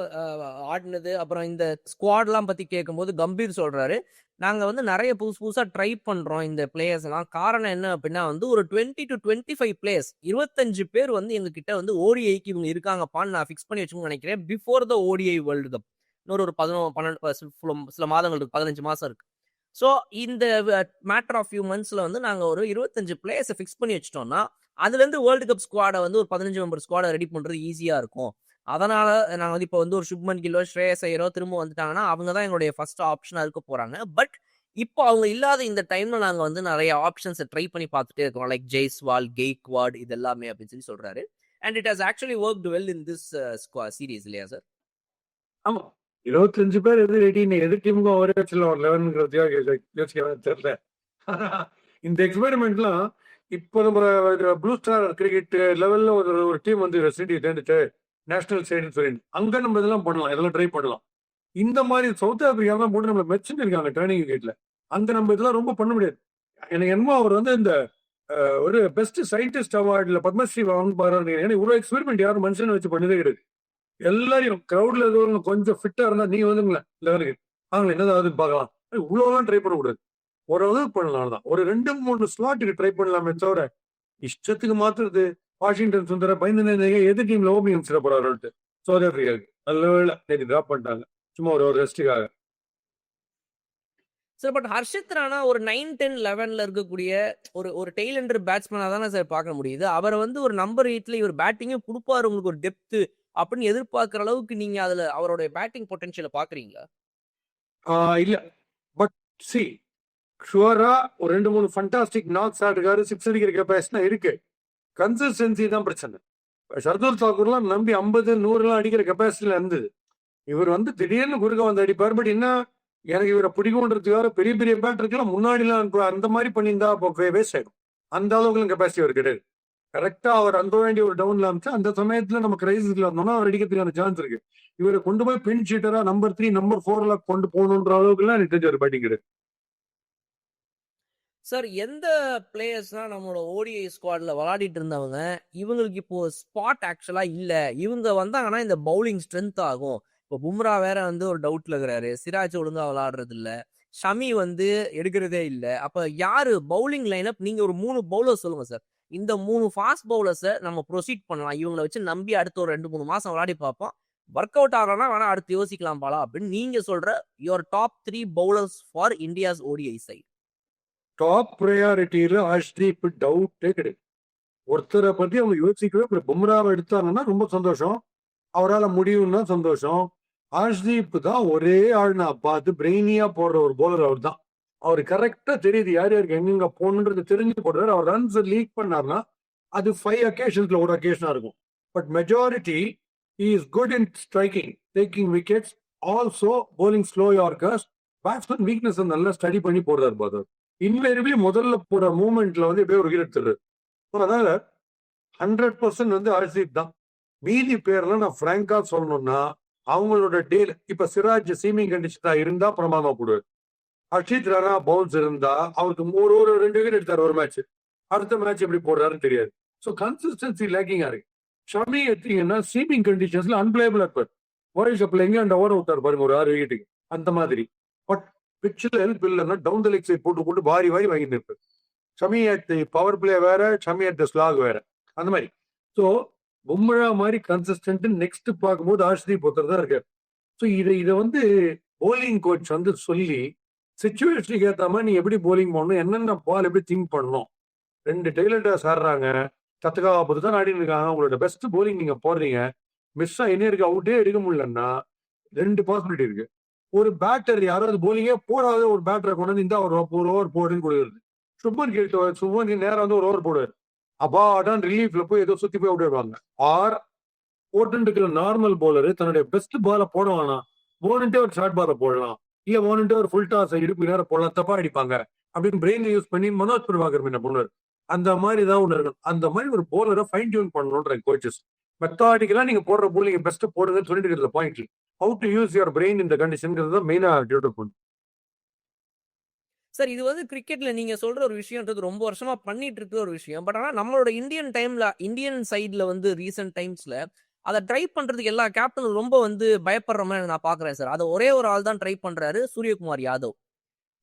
ஆடினது அப்புறம் இந்த ஸ்குவாட்லாம் பத்தி கேட்கும்போது கம்பீர் சொல்றாரு, நாங்க வந்து நிறைய புதுசா ட்ரை பண்றோம் இந்த பிளேயர்ஸ் எல்லாம். காரணம் என்ன அப்படின்னா வந்து ஒரு 20 to 25 பிளேயர்ஸ் 25 பேர் வந்து எங்க கிட்ட வந்து ஓடிஐக்கு இவங்க இருக்காங்கப்பான்னு நான் ஃபிக்ஸ் பண்ணி வச்சுக்கணும்னு நினைக்கிறேன். Before the ODI world cup இன்னொரு ஒரு 12 சில மாதங்கள் இருக்கு, 15 மாசம் இருக்கு. ஸோ இந்த மேட்டர் ஆஃப் ஃபியூ மந்த்ஸ்ல வந்து நாங்க ஒரு 25 பிளேயர்ஸை ஃபிக்ஸ் பண்ணி வச்சிட்டோம்னா அதுல இருந்து வேர்ல்டு கப் ஸ்குவாடை வந்து ஒரு 15 மெம்பர் ஸ்குவாடை ரெடி பண்றது ஈஸியா இருக்கும். அதனால நாங்க வந்து இப்போ வந்து ஒரு சுப்மன் கில்லோ, ஸ்ரேயஸ் ஐயரோ திரும்ப வந்துட்டாங்கன்னா அவங்க தான் எங்களுடைய ஃபர்ஸ்ட் ஆப்ஷனா இருக்க போறாங்க. பட் இப்போ அவங்க இல்லாத இந்த டைம்ல நாங்க வந்து நிறைய ஆப்ஷன்ஸை ட்ரை பண்ணி பார்த்துட்டே இருக்கோம். லைக் ஜெய்ஸ்வால், கெய்க்வாட் இது எல்லாமே அப்படின்னு சொல்லி சொல்றாரு. And it has actually worked well in this series இல்லையா சார்? ஆமா. 25 பேர் எதிர் டீமுக்கும் ஒரே வச்சிடலாம். ஒரு 11 யோசிக்க தெரியல. இந்த எக்ஸ்பெரிமெண்ட்லாம் இப்போ நம்ம ப்ளூ ஸ்டார் கிரிக்கெட் லெவல்ல ஒரு டீம் வந்து சிட்டி தேர்ந்துட்டு நேஷனல் சைடுன்னு சொல்லி அங்க நம்ம இதெல்லாம் பண்ணலாம். இதெல்லாம் ட்ரை பண்ணலாம். இந்த மாதிரி சவுத் ஆப்பிரிக்காலாம் போட்டு நம்மள மெச்சுன்னு இருக்காங்க ட்ரைனிங் கிரிக்கெட்ல. அங்க நம்ம இதெல்லாம் ரொம்ப பண்ண முடியாது. எனக்கு என்னமோ அவர் வந்து இந்த ஒரு பெஸ்ட் சயின்டிஸ்ட் அவார்டுல பத்மஸ்ரீ வாங்க பாரு. ஏன்னா இவ்வளவு எக்ஸ்பெரிமெண்ட் யாரும் மனுஷனை வச்சு பண்ணதே கிடையாது. எல்லாரையும் கிரௌட்ல எதுவும் கொஞ்சம் ஃபிட்டா இருந்தா நீங்க வந்துங்களேன் லெவலுக்கு அவங்களை என்னதாவது பார்க்கலாம். இவ்வளவுலாம் ட்ரை பண்ணக்கூடாது. ஓரளவு பண்ணலாம் தான். ஒரு 2-3 ஸ்லாட்டுக்கு ட்ரை பண்ணலாமே தவிர இஷ்டத்துக்கு மாத்துறது. வாஷிங்டன் சுந்தர பயந்து எதிர் டீம்ல ஓபனிங் சில போறாரு சவுத் ஆப்பிரிக்காவுக்கு. நல்ல வேலை நேற்று டிராப் பண்ணிட்டாங்க. சும்மா ஒரு ரெஸ்டுக்காக. சார் பட் ஹர்ஷித் ராணா ஒரு 9, 10, 11ல இருக்கக்கூடிய ஒரு டெய்லண்டர் பேட்ஸ்மேனா தானே சார் பார்க்க முடியுது. அவரை வந்து ஒரு நம்பர் 8ல இவர் பேட்டிங்கும் கொடுப்பாரு உங்களுக்கு ஒரு டெப்த் அப்படின்னு எதிர்பார்க்கிற அளவுக்கு நீங்க அதுல அவருடைய பேட்டிங் பொட்டன்ஷியலை பாக்குறீங்களா? இல்ல. பட் சி ஷுவரா ஒரு 2-3 ஃபண்டாஸ்டிக் நாக்ஸ் ஆடுறாரு. 6 அடிக்கிற கெப்பாசிட்டி இருக்கு. கன்சிஸ்டன்சி தான் பிரச்சனை. ஷர்துல் தாக்கூர்லாம் நம்பி 50, 100 அடிக்கிற கெப்பாசிட்டில இருந்தது. இவர் வந்து திடீர்னு குறுக்க வந்து அடிப்பார். பட் என்ன எனக்கு இவரை பிடிக்கும்ன்றதுக்காக பெரிய பெரிய பேட்டருக்குலாம் முன்னாடிலாம் அந்த மாதிரி பண்ணியிருந்தா அப்போ வேஸ்ட் ஆயிடும். அந்த அளவுக்கு கெப்பாசிட்டி அவர் கிடையாது. கரெக்டா அவர் அந்த வேண்டிய ஒரு டவுன்ல அமைச்சு அந்த சமயத்துல நம்ம கிரைசிஸ்ல இருந்தோம்னா அவர் அடிக்கிறதுக்கான சான்ஸ் இருக்கு. இவரை கொண்டு போய் பின் ஷீட்டரா நம்பர் 3 நம்பர் 4ல கொண்டு போகணுன்ற அளவுக்கு எல்லாம் எனக்கு தெரிஞ்ச ஒரு பேட்டிங் கிடையாது. சார் எந்த பிளேயர்ஸ்லாம் நம்மளோட ஓடிஐ ஸ்குவாட்ல விளையாடிட்டு இருந்தவங்க இவங்களுக்கு இப்போ ஸ்பாட் ஆக்சுவலா இல்ல, இவங்க வந்தாங்கன்னா இந்த பவுலிங் ஸ்ட்ரென்த் ஆகும். இப்போ பும்ரா வேற வந்து ஒரு டவுட்ல இருக்கிறாரு, சிராஜ் ஒழுங்கா விளையாடுறது இல்ல, ஷமி வந்து எடுக்கிறதே இல்ல. அப்ப யாரு பவுலிங் லைனப்? நீங்க ஒரு 3 பவுலர் சொல்லுங்க சார். இந்த 3 ஃபாஸ்ட் பவுலர்ஸை நம்ம ப்ரொசீட் பண்ணலாம், இவங்களை வச்சு நம்பி அடுத்த ஒரு 2-3 மாசம் விளையாடி பார்ப்போம், ஒர்க் அவுட் ஆகலன்னா வேணா அடுத்து யோசிக்கலாம் பாலா அப்படின்னு நீங்க சொல்ற your top 3 bowlers for India's ODI side. Top ப்ரையாரிட்டியில ஹர்ஷ்தீப் டவுட்டே கிடையாது. ஒருத்தரை பத்தி அவங்க யோசிக்கவே இப்ப பும்ராவை எடுத்தாங்கன்னா ரொம்ப சந்தோஷம், அவரால் முடியும்னா சந்தோஷம். ஹர்ஷ்தீப் தான் ஒரே ஆள் நான் பார்த்து பிரெயினியா போடுற ஒரு போலர் அவர் தான். அவர் கரெக்டா தெரியுது யார் யாருக்கு எங்கெங்க போகணுன்றது தெரிஞ்சு போடுறாரு. அவர் ரன்ஸ் லீக் பண்ணார்னா அது 5 அக்கேஷன்ஸ்ல ஒரு அக்கேஷனா இருக்கும். But majority is good in striking, taking wickets, also bowling slow yorkers. Batsman weakness நல்லா ஸ்டடி பண்ணி போடுறாரு பாதர். இன்வேரியபிளி முதல்ல போற மூவ்மெண்ட்ல வந்து எப்படியோ ஒரு விக்கெட் எடுத்துரு. அதனால 100% வந்து ஹர்ஷ்தீப் தான். மீதி பேர்லாம் நான் பிராங்கா சொல்லணும்னா அவங்களோட டேல் இப்ப சிராஜ் சீமிங் கண்டிஷனா இருந்தா பிரமாதமா போடுவார். அக்ஷித் ராணா பவுன்ஸ் இருந்தா அவருக்கு ஒரு 2 விக்கெட் எடுத்தார் ஒரு மேட்ச். அடுத்த மேட்ச் எப்படி போடுறாருன்னு தெரியாது. ஸோ கன்சிஸ்டன்சி லேக்கிங்கா இருக்கு. ஷமி எடுத்தீங்கன்னா சீமிங் கண்டிஷன்ஸ்ல அன்பிளேபிளா இருப்பார். வேர்ல்ட் கப்ல எங்க அந்த ஓவர் விட்டார் பாருங்க ஒரு 6 விக்கெட்டுக்கு அந்த மாதிரி. பட் பிச்சில் ஹெல்ப் இல்லைன்னா டவுன் த லெக் சைட் போட்டு போட்டு வாரி வாங்கிட்டு இருப்பார். ஷமி அட் பவர் பிளே வேற, ஷமி அட் ஸ்லாக் வேற, அந்த மாதிரி. ஸோ பும்ரா மாதிரி கன்சிஸ்டன்ட் நெக்ஸ்ட் பார்க்கும்போது ஹர்ஷ்தீப் ஒருத்தர் தான் இருக்காரு. ஸோ இதை வந்து போலிங் கோச் வந்து சொல்லி சிச்சுவேஷனுக்கு ஏற்ற மாதிரி நீ எப்படி போலிங் பண்ணணும், என்னென்ன பால் எப்படி திங்க் பண்ணணும். 2 டெய்லண்டர்ஸ் ஆடுறாங்க, சத்துக்காக பொறுத்து தான் ஆடிட்டு இருக்காங்க. உங்களோட பெஸ்ட் போலிங் நீங்க போடுறீங்க, மிஸ் ஆகினே இருக்கு, அவுட்டே எடுக்க முடியலன்னா 2 பாசிபிலிட்டி இருக்கு. ஒரு பேட்டர் யாராவது போலிங்கே போடாத ஒரு பேட்டரை கொண்டு வந்து இந்த ஒரு ஓவர் போடுன்னு கொடுக்குறது. சுப்மன் நேரம் வந்து ஒரு ஓவர் போடுவார், அப்பாடான் ரிலீஃப்ல போய் ஏதோ சுத்தி போய் விடுவாங்க. ஆர் போட்டு இருக்கிற நார்மல் போலரு தன்னுடைய பெஸ்ட் பாலை போட வேணாம், போனுட்டே ஒரு ஷார்ட் பாலை போடலாம், இல்ல போனுட்டே ஒரு ஃபுல் டாஸ் இடுப்பு நேரம் போடலாம், தப்பா அடிப்பாங்க அப்படின்னு பிரெயின் யூஸ் பண்ணி மனோஜ் பிரபாகர் என்ன பண்ணுவார். அந்த மாதிரி தான் ஒன்று இருக்கணும். அந்த மாதிரி ஒரு போலரை ஃபைன் டியூன் பண்ணணுன்ற கோச்சஸ். மெத்தாடிக்கலா நீங்க போடுற போலிங் பெஸ்ட் போடுறதுன்னு சொல்லிட்டு இருக்கிற point how to use your brain இந்த கண்டிஷன்ங்கிறது தான் மெயினா டியூட் பண்ணும். சார் இது வந்து கிரிக்கெட்ல நீங்க சொல்ற ஒரு விஷயம்ன்றது ரொம்ப வருஷமா பண்ணிட்டு இருக்கிற ஒரு விஷயம். பட் ஆனா நம்மளோட இந்தியன் சைட்ல வந்து ரீசெண்ட் டைம்ஸ்ல அதை ட்ரை பண்றதுக்கு எல்லா கேப்டனும் ரொம்ப வந்து பயப்படுற மாதிரி நான் பாக்குறேன் சார். அதை ஒரே ஒரு ஆள் தான் ட்ரை பண்றாரு, சூரியகுமார் யாதவ்.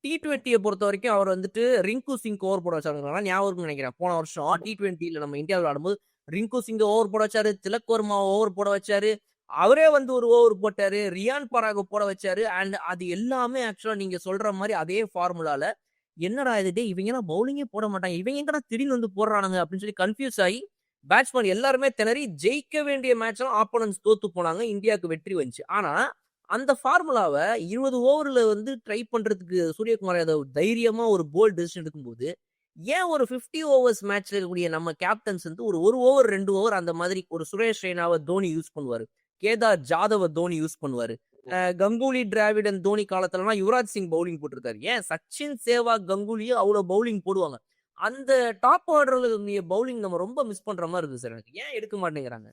T20 பொறுத்த வரைக்கும் அவர் வந்துட்டு ரிங்கு சிங் ஓவர் போட வச்சாங்க ஞாபகம் நினைக்கிறேன். போன வருஷம் T20 நம்ம இந்தியாவில் விளையாடும்போது ரிங்கு சிங் ஓவர் போட வச்சாரு, திலக் வர்மா ஓவர் போட வச்சாரு, அவரே வந்து ஒரு ஓவர் போட்டாரு, ரியான் பராக போட வச்சாரு. அண்ட் அது எல்லாமே ஆக்சுவலா நீங்க சொல்ற மாதிரி அதே ஃபார்முலால என்னடா இது இவங்க பவுலிங்கே போட மாட்டாங்க, இவங்க எங்கடா திடீர்னு வந்து போடுறானுங்க அப்படின்னு சொல்லி கன்ஃபியூஸ் ஆகி பேட்ஸ்மேன் எல்லாருமே திணறி ஜெயிக்க வேண்டிய மேட்ச் எல்லாம் ஆப்போனன்ஸ் தோத்து போனாங்க, இந்தியாவுக்கு வெற்றி வந்துச்சு. ஆனா அந்த ஃபார்முலாவை 20 ஓவர்ல வந்து ட்ரை பண்றதுக்கு சூரியகுமார் யாதவ் தைரியமா ஒரு போல்ட் டிசிஷன் எடுக்கும்போது ஏன் ஒரு 50 ஓவர்ஸ் மேட்ச்ல இருக்கக்கூடிய நம்ம கேப்டன்ஸ் வந்து ஒரு ஓவர் 2 ஓவர் அந்த மாதிரி ஒரு சுரேஷ் ரெய்னாவை தோனி யூஸ் பண்ணுவாரு, கேதார் ஜாதவ தோனி யூஸ் பண்ணுவாரு, கங்குலி டிராவிடன் தோனி காலத்துலலாம் யுவராஜ் சிங் பவுலிங் போட்டிருக்காரு, ஏன் சச்சின் சேவாக் கங்குலியும் அவ்வளவு பவுலிங் போடுவாங்க. அந்த டாப் ஆர்டர்ல பவுலிங் நம்ம ரொம்ப மிஸ் பண்ற மாதிரி இருக்கு சார். எனக்கு ஏன் எடுக்க மாட்டேங்கிறாங்க?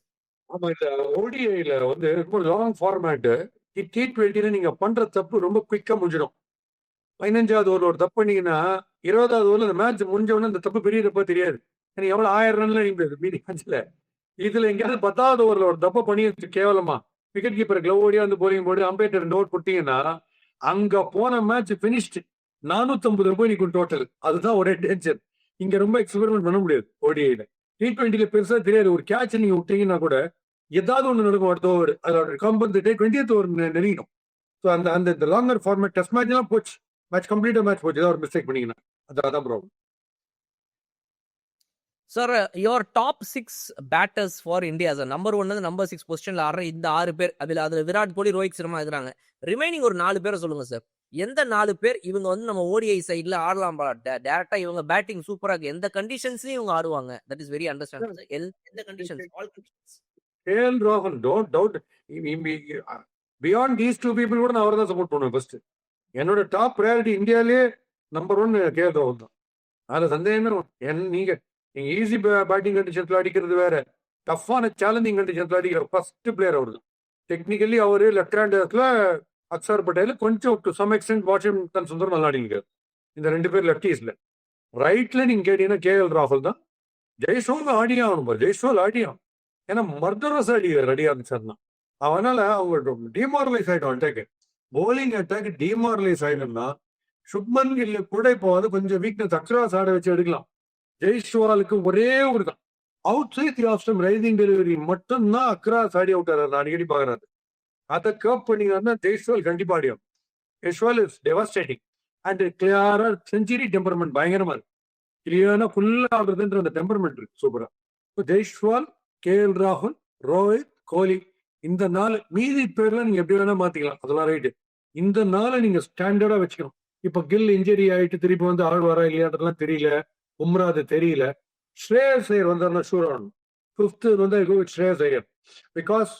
ஆமா, இந்த ஓடிஐல வந்து ரொம்ப லாங் ஃபார்மேட். T20 நீங்க பண்ற தப்பு ரொம்ப குயிக்கா முடிஞ்சிடும். 15வது ஓவர்ல ஒரு தப்பு பண்ணீங்கன்னா 20வது ஓவர்ல அந்த மேட்ச் முடிஞ்ச உடனே அந்த தப்பு பெரிய தப்பா தெரியாது. எனக்கு எவ்வளவு 1000 ரன்ல நீங்க மீதி மேட்ச்ல இதுல எங்கேயாவது 10வது ஓவர்ல ஒரு தப்பை பண்ணி கேவலமா விக்கெட் கீப்பர் கிளவோடியா வந்து போலிங் போட்டு அம்பேட்டர் 2 ஓவர் போட்டீங்கன்னா அங்க போன மேட்ச் பினிஷ்டு. 450 போய் நிற்கும் டோட்டல். அதுதான் ஒரே டேஞ்சர். இங்க ரொம்ப எக்ஸ்பெரிமெண்ட் பண்ண முடியாது ஓடிஐல. T20 பெருசா தெரியாது. ஒரு கேட்ச் நீங்க விட்டீங்கன்னா கூட ஏதாவது ஒண்ணு நடக்கும் அடுத்த ஓவர். அதோட காம்பன்சேட் 20th ஓவர் நெருங்கிடும். ஸோ அந்த லாங்கர் ஃபார்மேட் டெஸ்ட் மேட்ச் எல்லாம் போச்சு. மேட்ச் கம்ப்ளீட்டா மேட்ச் போச்சு. ஏதாவது ஒரு மிஸ்டேக் பண்ணீங்கன்னா அதான் problem. Sir your top 6 batters for India sir. Number 1 number 6 பொசிஷன்ல ஆடுற இந்த 6 பேர், அதுல விராட் கோலி, ரோஹித் சர்மா இருக்கிறாங்க. ரிமைனிங் ஒரு 4 பேரை சொல்லுங்க சார். எந்த 4 பேர் இவங்க வந்து நம்ம ஓடிஐ சைட்ல ஆடலாம்? டேரக்டா இவங்க பேட்டிங் சூப்பரா இருக்கு, எந்த கண்டிஷன்ஸ்லயும் இவங்க ஆடுவாங்க. That is very understand. எந்த கண்டிஷன்ஸ்? All conditions. கேஎல் ராகுல், don't doubt. Beyond these 2 people கூட நான் அவரை தான் சப்போர்ட் பண்ணுவேன். ஃபர்ஸ்ட் என்னோட டாப் ப்ரையாரிட்டி இந்தியாவிலே நம்பர் 1 கேஎல் ராகுல் தான். அதுல சந்தேகமே நீங்க நீங்க ஈஸி பேட்டிங் கண்டிஷன்ஸ்ல அடிக்கிறது வேற, டஃப்பான சேலஞ்சிங் கண்டிஷன்ஸ்ல அடிக்கிற ஃபர்ஸ்ட் பிளேயர் அவரு. டெக்னிக்கலி அவரு லெஃப்ட் ஹேண்டர்ஸ்ல அக்ஷர் பட்டேல் கொஞ்சம் to some extent Washington Sundar நல்லா ஆடிக்கிறார். இந்த 2 பேர் லெஃப்டிஸ்ல. ரைட்ல நீங்க கேட்டீங்கன்னா KL ராகுல் தான். ஜெய்ஸ்வால் ஆடியும் ஆகணும் பாரு, ஜெய்ஸ்வால் ஆடியும். ஏன்னா மர்தரஸ் அடிக்கிறார் ரெடியா இருந்துச்சுன்னா. அதனால அவங்க டிமாரலைஸ் ஆயிடும் அட்டாக். போலிங் அட்டாக் டிமாரலைஸ் ஆயிடும்னா சுப்மன் கில் கூட இப்போ வந்து கொஞ்சம் வீக்னஸ் அக்ராஸ் ஆட வச்சு எடுக்கலாம். ஜெய்ஸ்வாலுக்கு ஒரே ஒரு தான் outside off stump rising delivery மட்டும்தான் அக்ராஸ் ஆடி அவுட் ஆறாரு. அடிக்கடி பாக்குறாரு. அதை கப் பண்ணீங்கன்னா ஜெய்ஸ்வால் கண்டிப்பா ஆடியும். ஜெய்ஸ்வால் இஸ் டெவாஸ்டேட்டிங் அண்ட் கிளியரா செஞ்சுரி டெம்பர்மெண்ட் பயங்கரமா இருக்கு. கிளியரா ஃபுல்லா ஆடுறதுன்ற அந்த டெம்பர்மெண்ட் இருக்கு சூப்பரா. ஜெய்ஸ்வால், KL ராகுல், ரோஹித், கோலி இந்த 4 மீதி பேர்ல நீங்க எப்படி வேணா மாத்திக்கலாம், அதெல்லாம் ரைட்டு. இந்த 4 நீங்க ஸ்டாண்டர்டா வச்சுக்கணும். இப்ப கில் இன்ஜுரி ஆயிட்டு திருப்பி வந்து ஆழ்வாரா இல்லையான்றதுலாம் தெரியல. உம்ரா அது தெரியல. ஸ்ரேயஸ் ஐயர் வந்தாருன்னா ஷூர் ஆகணும். 5th வந்து ஸ்ரேயஸ் ஐயர். பிகாஸ்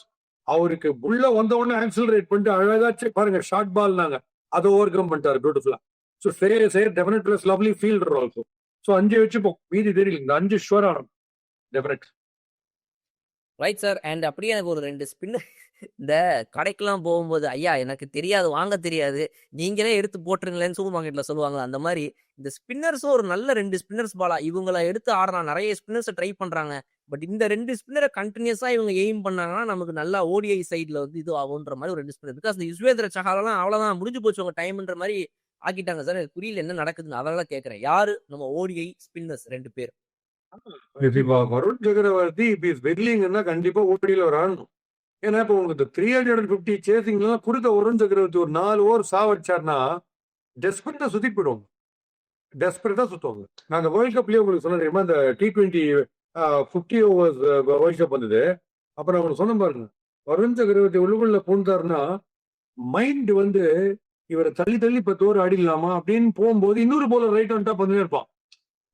அவருக்கு உள்ள வந்த உடனே ஆக்சிலரேட் பண்ணிட்டு அழகாச்சு பாருங்க, ஷார்ட் பால் நாங்க அதை ஓவர் கம் பண்ணிட்டாரு பியூட்டிஃபுல்லா. So Shreyas Iyer definite plus lovely fielder also. So 5 வச்சுப்போம், மீதி தெரியல. இந்த 5 ஷுவர் ஆகணும் டெஃபினட். Right sir. அண்ட் அப்படியே எனக்கு ஒரு 2 ஸ்பின்னர் இந்த கடைக்கெல்லாம் போகும்போது, ஐயா எனக்கு தெரியாது, வாங்க தெரியாது, நீங்களே எடுத்து போட்டுருங்களேன்னு சூப்பர் மார்க்கெட்ல சொல்லுவாங்க. அந்த மாதிரி இந்த ஸ்பின்னர்ஸும் ஒரு நல்ல 2 ஸ்பின்னர்ஸ் பாலா இவங்கள எடுத்து ஆடுறான். நிறைய ஸ்பின்னர்ஸை ட்ரை பண்றாங்க. பட் இந்த 2 ஸ்பின்னரை கண்டினியூஸா இவங்க எய்ம் பண்ணாங்கன்னா நமக்கு நல்லா ODI சைட்ல வந்து இது ஆகுன்ற மாதிரி ஒரு 2 ஸ்பின்னர். பிகாஸ் இந்த யுஸ்வேந்திர சஹாலெல்லாம் அவ்வளவுதான், முடிஞ்சு போச்சு உங்க டைம்ன்ற மாதிரி ஆக்கிட்டாங்க சார். எனக்கு புரியல என்ன நடக்குதுன்னு. அதனால கேட்கறேன், யாரு நம்ம ODI ஸ்பின்னர்ஸ் 2 பேர்? இப்போ வருண் சக்கரவர்த்தி இப்போ வெல்லிங்கன்னா கண்டிப்பா ஓடியில் ஒரு ஆடணும். ஏன்னா இப்போ உங்களுக்கு 350 சேசிங்லாம் கொடுத்த வருண் சக்கரவர்த்தி ஒரு 4 ஓவர் சாவடிச்சார்னா டெஸ்பரேட்டா சுத்திட்டு போயிடுவாங்க. டெஸ்பரேட்டா சுத்துவாங்க. நான் அந்த வேர்ல்ட் கப்லயே உங்களுக்கு சொன்ன தெரியுமா, இந்த T20 50 ஓவர்ஸ் வேர்ல்ட் கப் வந்தது. அப்புறம் உங்களுக்கு சொன்ன பாருங்க, வருண் சக்கரவர்த்தி உள்ளுக்குள்ள பூந்தாருன்னா மைண்ட் வந்து இவரை தள்ளி தள்ளி 10 ஓவர் ஆடிடலாமா அப்படின்னு போகும்போது இன்னொரு போலர் ரைட் ஆன் டாப் வந்துட்டே இருப்பான்.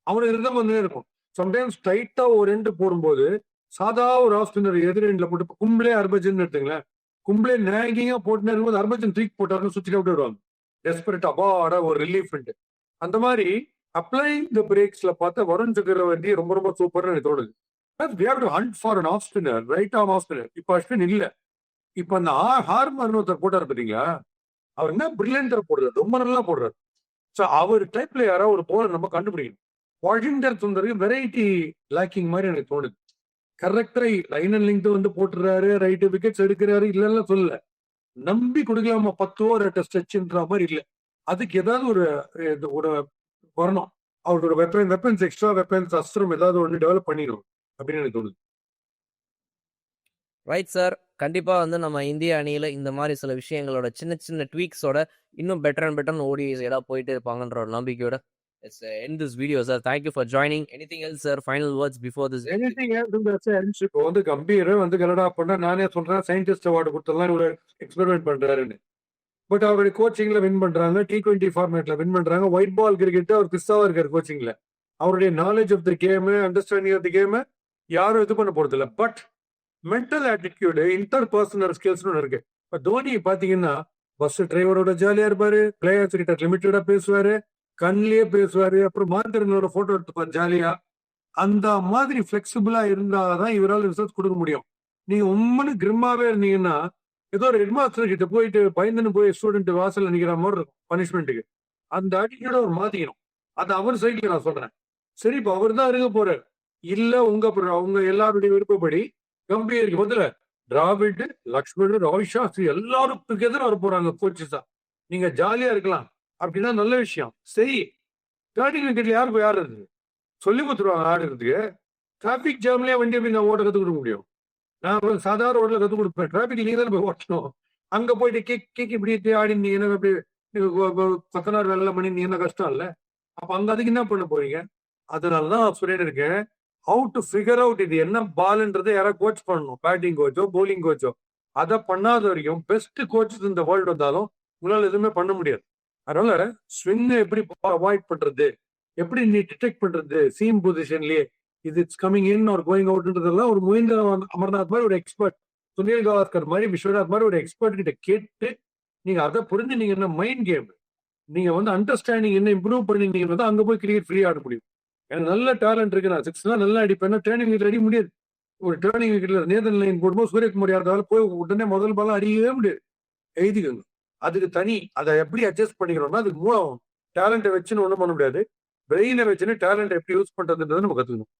அவனுக்கு ரிதம் வந்துட்டே இருக்கும். சம்டைம்ஸ் டைட்டா ஒரு எண்டு போடும்போது சாதா ஒரு ஆஃப் ஸ்பின்னர் எதிர் எண்ட்ல போட்டு கும்ப்ளே ஹர்பஜன் எடுத்துங்களேன், கும்ப்ளே நேகிங்கா போட்டுனே இருக்கும்போது ஹர்பஜன் த்ரீக் போட்டாருன்னு சுத்தி அவுட் வருவாங்க. டெஸ்பரேட் அப்பாடா ஒரு ரிலீஃப். அந்த மாதிரி அப்ளைங் த பிரேக்ஸ்ல பார்த்தா வருண் சக்கரவர்த்தி ரொம்ப ரொம்ப சூப்பர்னு எனக்கு தோணுது. we have to hunt for an off spinner, right arm off spinner. இப்ப அஸ்வின் இல்ல. இப்ப அந்த ஹார்மர்னு ஒருத்தர் போட்டாரு பாத்தீங்களா, அவர் என்ன பிரில்லியன்டா போடுறாரு, ரொம்ப நல்லா போடுறாரு. ஸோ அவர் டைப்ல யாராவது ஒரு போலர் நம்ம கண்டுபிடிக்கணும். வாஷிங்டன் சுந்தருக்கு வெரைட்டி லேக்கிங் மாதிரி எனக்கு தோணுது. கரெக்டா லைன் அண்ட் லிங்க் வந்து போட்டுறாரு, ரைட்டு விக்கெட்ஸ் எடுக்கிறாரு, இல்லைன்னா சொல்லல. நம்பி கொடுக்கலாமா 10 ஓவர் ஸ்ட்ரெச்ன்ற மாதிரி இல்ல. அதுக்கு ஏதாவது ஒரு வரணும். அவரோட வெப்பன்ஸ் எக்ஸ்ட்ரா வெப்பன்ஸ் அஸ்திரம் ஏதாவது ஒன்று டெவலப் பண்ணிடும் அப்படின்னு எனக்கு தோணுது. Right sir. கண்டிப்பா வந்து நம்ம இந்திய அணியில இந்த மாதிரி சில விஷயங்களோட சின்ன சின்ன ட்வீக்ஸோட இன்னும் பெட்டர் அண்ட் பெட்டர் ODIs ஏதாவது போயிட்டு இருப்பாங்கன்ற ஒரு நம்பிக்கையோட let's end this video, sir. Thank you for joining. Anything else, sir? Final words before this? Anything else? இப்போ வந்து கம்பீர் வந்து கனடா பண்ண நானே சொல்றேன், சயின்டிஸ்ட் அவார்டு கொடுத்தலாம் இவ்வளவு எக்ஸ்பெரிமெண்ட் பண்றாருன்னு. பட் அவருடைய கோச்சிங்ல வின் பண்றாங்க, T20 ஃபார்மேட்ல வின் பண்றாங்க. ஒயிட் பால் கிரிக்கெட் அவர் பிஸ்ஸாவா இருக்காரு கோச்சிங்ல. அவருடைய knowledge of the game, understanding of the game யாரும் இது பண்ண போறது இல்லை. But mental attitude, interpersonal skills இருக்கு. இப்ப தோனி பாத்தீங்கன்னா பஸ் டிரைவரோட ஜாலியா இருப்பாரு, பிளேயர்ஸ் கிட்ட லிமிட்டடா பேசுவாரு, கண்ணிலேயே பேசுவாரு, அப்புறம் மாத்திரங்களோட போட்டோ எடுத்துப்பாரு ஜாலியா. அந்த மாதிரி பிளெக்சிபிளா இருந்தாதான் இவரால் ரிசல்ட் கொடுக்க முடியும். நீங்க உண்மைன்னு கிரிம்மாவே இருந்தீங்கன்னா ஏதோ ஒரு ஹெட்மாஸ்டர் கிட்ட போயிட்டு பயந்துன்னு போய் ஸ்டூடெண்ட் வாசல் நிக்கிற மாதிரி இருக்கும் பனிஷ்மெண்ட்டுக்கு. அந்த ஆட்டிடியூட அவர் மாத்திக்கணும். அது அவர் சைட்ல நான் சொல்றேன். சரி, இப்ப அவர் தான் இருக்க போறாரு. இல்ல உங்க எல்லாருடைய விருப்பப்படி கம்பீருக்கு பதில டிராவிட், லக்ஷ்மண், ரோஹித் சாஸ்திரி எல்லாரும் டுகெதர் வர போறாங்க கோச்சஸா. நீங்க ஜாலியா இருக்கலாம் அப்படின்னா நல்ல விஷயம். சரி, ஸ்டார்டிங் விக்கெட்ல யாருக்கு யார் இருக்கு சொல்லி கொடுத்துருவாங்க ஆடுறதுக்கு. டிராபிக் ஜாம்லயே வண்டி எப்படி நான் ஓட்ட கத்துக் கொடுக்க முடியும்? நான் சாதாரண ரோட்ல கத்துக் கொடுப்பேன். டிராபிக் நீங்க தான் போய் ஓட்டணும். அங்க போயிட்டு கேக் இப்படி ஆடினீங்கன்னா அப்படி 16 வேலை பண்ணிருந்தீங்கன்னா கஷ்டம் இல்ல. அப்ப அங்க அதுக்கு என்ன பண்ண போறீங்க? அதனாலதான் சொல்லிட்டு இருக்கேன், ஹவு டு ஃபிகர் அவுட் இது என்ன பால்ன்றதை யாராவது கோச் பண்ணணும். பேட்டிங் கோச்சோ போலிங் கோச்சோ அதை பண்ணாத வரைக்கும் பெஸ்ட் கோச்சஸ் இந்த வேர்ல்டு வந்தாலும் உங்களால எதுவுமே பண்ண முடியாது. அதனால ஸ்விங்கை எப்படி அவாய்ட் பண்றது, எப்படி நீ டிடெக்ட் பண்றது சீம் பொசிஷன்லயே, இது it's coming in or going அவுட்ன்றதெல்லாம் ஒரு மஹிந்திர அமர்நாத் மாதிரி ஒரு எக்ஸ்பர்ட், சுனில் கவாஸ்கர் மாதிரி, விஸ்வநாத் மாதிரி ஒரு எக்ஸ்பர்ட் கிட்ட கேட்டு நீங்க அதை புரிஞ்சு நீங்க என்ன மைண்ட் கேம் நீங்க வந்து அண்டர்ஸ்டாண்டிங் என்ன இம்ப்ரூவ் பண்ணி நீங்க வந்து அங்க போய் கிரிக்கெட் ஃப்ரீ ஆட முடியும். எனக்கு நல்ல டேலண்ட் இருக்கு, நான் சிக்ஸ்லாம் நல்லா அடிப்பேன், டேர்னிங் விக்கெட் அடிக்க முடியாது. ஒரு டேர்னிங் விக்கெட்ல நேதன் லைன் போடும்போது சூரியகுமார் யாதவால போய் உடனே முதல் பால் அடிக்கவே முடியாது. எழுதிக்கோங்க. அதுக்கு தனி அதை எப்படி அட்ஜஸ்ட் பண்ணிக்கிறோம்னா அதுக்கு மூலம் டேலண்ட்டை வச்சுன்னு ஒண்ணும் பண்ண முடியாது. பிரெயினை வச்சுன்னு டேலண்ட் எப்படி யூஸ் பண்றதுன்றதை நம்ம கத்துக்கணும்.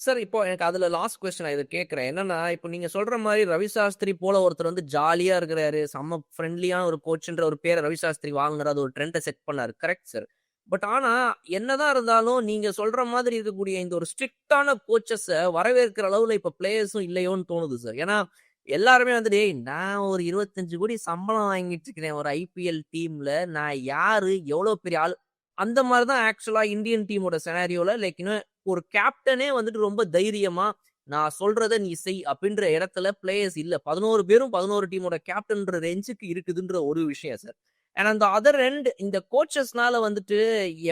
சார் இப்போ எனக்கு அதுல லாஸ்ட் கொஸ்டின் இதை கேட்கறேன். என்னன்னா இப்போ நீங்க சொல்ற மாதிரி ரவி சாஸ்திரி போல ஒருத்தர் வந்து ஜாலியா இருக்கிறாரு, செம்ம ஃப்ரெண்ட்லியான ஒரு கோச்ன்ற ஒரு பேரை ரவி சாஸ்திரி வாங்குற அது ஒரு ட்ரெண்டை செட் பண்ணாரு. Correct sir. பட் ஆனா என்னதான் இருந்தாலும் நீங்க சொல்ற மாதிரி இருக்கக்கூடிய இந்த ஒரு ஸ்ட்ரிக்டான கோச்சஸை வரவேற்கிற அளவுல இப்ப பிளேயர்ஸும் இல்லையோன்னு தோணுது சார். ஏன்னா எல்லாருமே வந்துட்டு "ஏய், நான் ஒரு 25 கோடி சம்பளம் வாங்கிட்டு இருக்கிறேன் ஒரு ஐபிஎல் டீம்ல, நான் யாரு எவ்வளவு பெரிய ஆள்." அந்த மாதிரி தான் ஆக்சுவலா இந்தியன் டீமோட செனாரியோல லைக் ஒரு கேப்டனே வந்துட்டு ரொம்ப தைரியமா நான் சொல்றத நீ செய் அப்படின்ற இடத்துல பிளேயர்ஸ் இல்ல. 11 பேரும் 11 டீமோட கேப்டன்ற ரேஞ்சுக்கு இருக்குதுன்ற ஒரு விஷயம் சார். அண்ட் அந்த அதர் எண்ட் இந்த கோச்சஸ்னால வந்துட்டு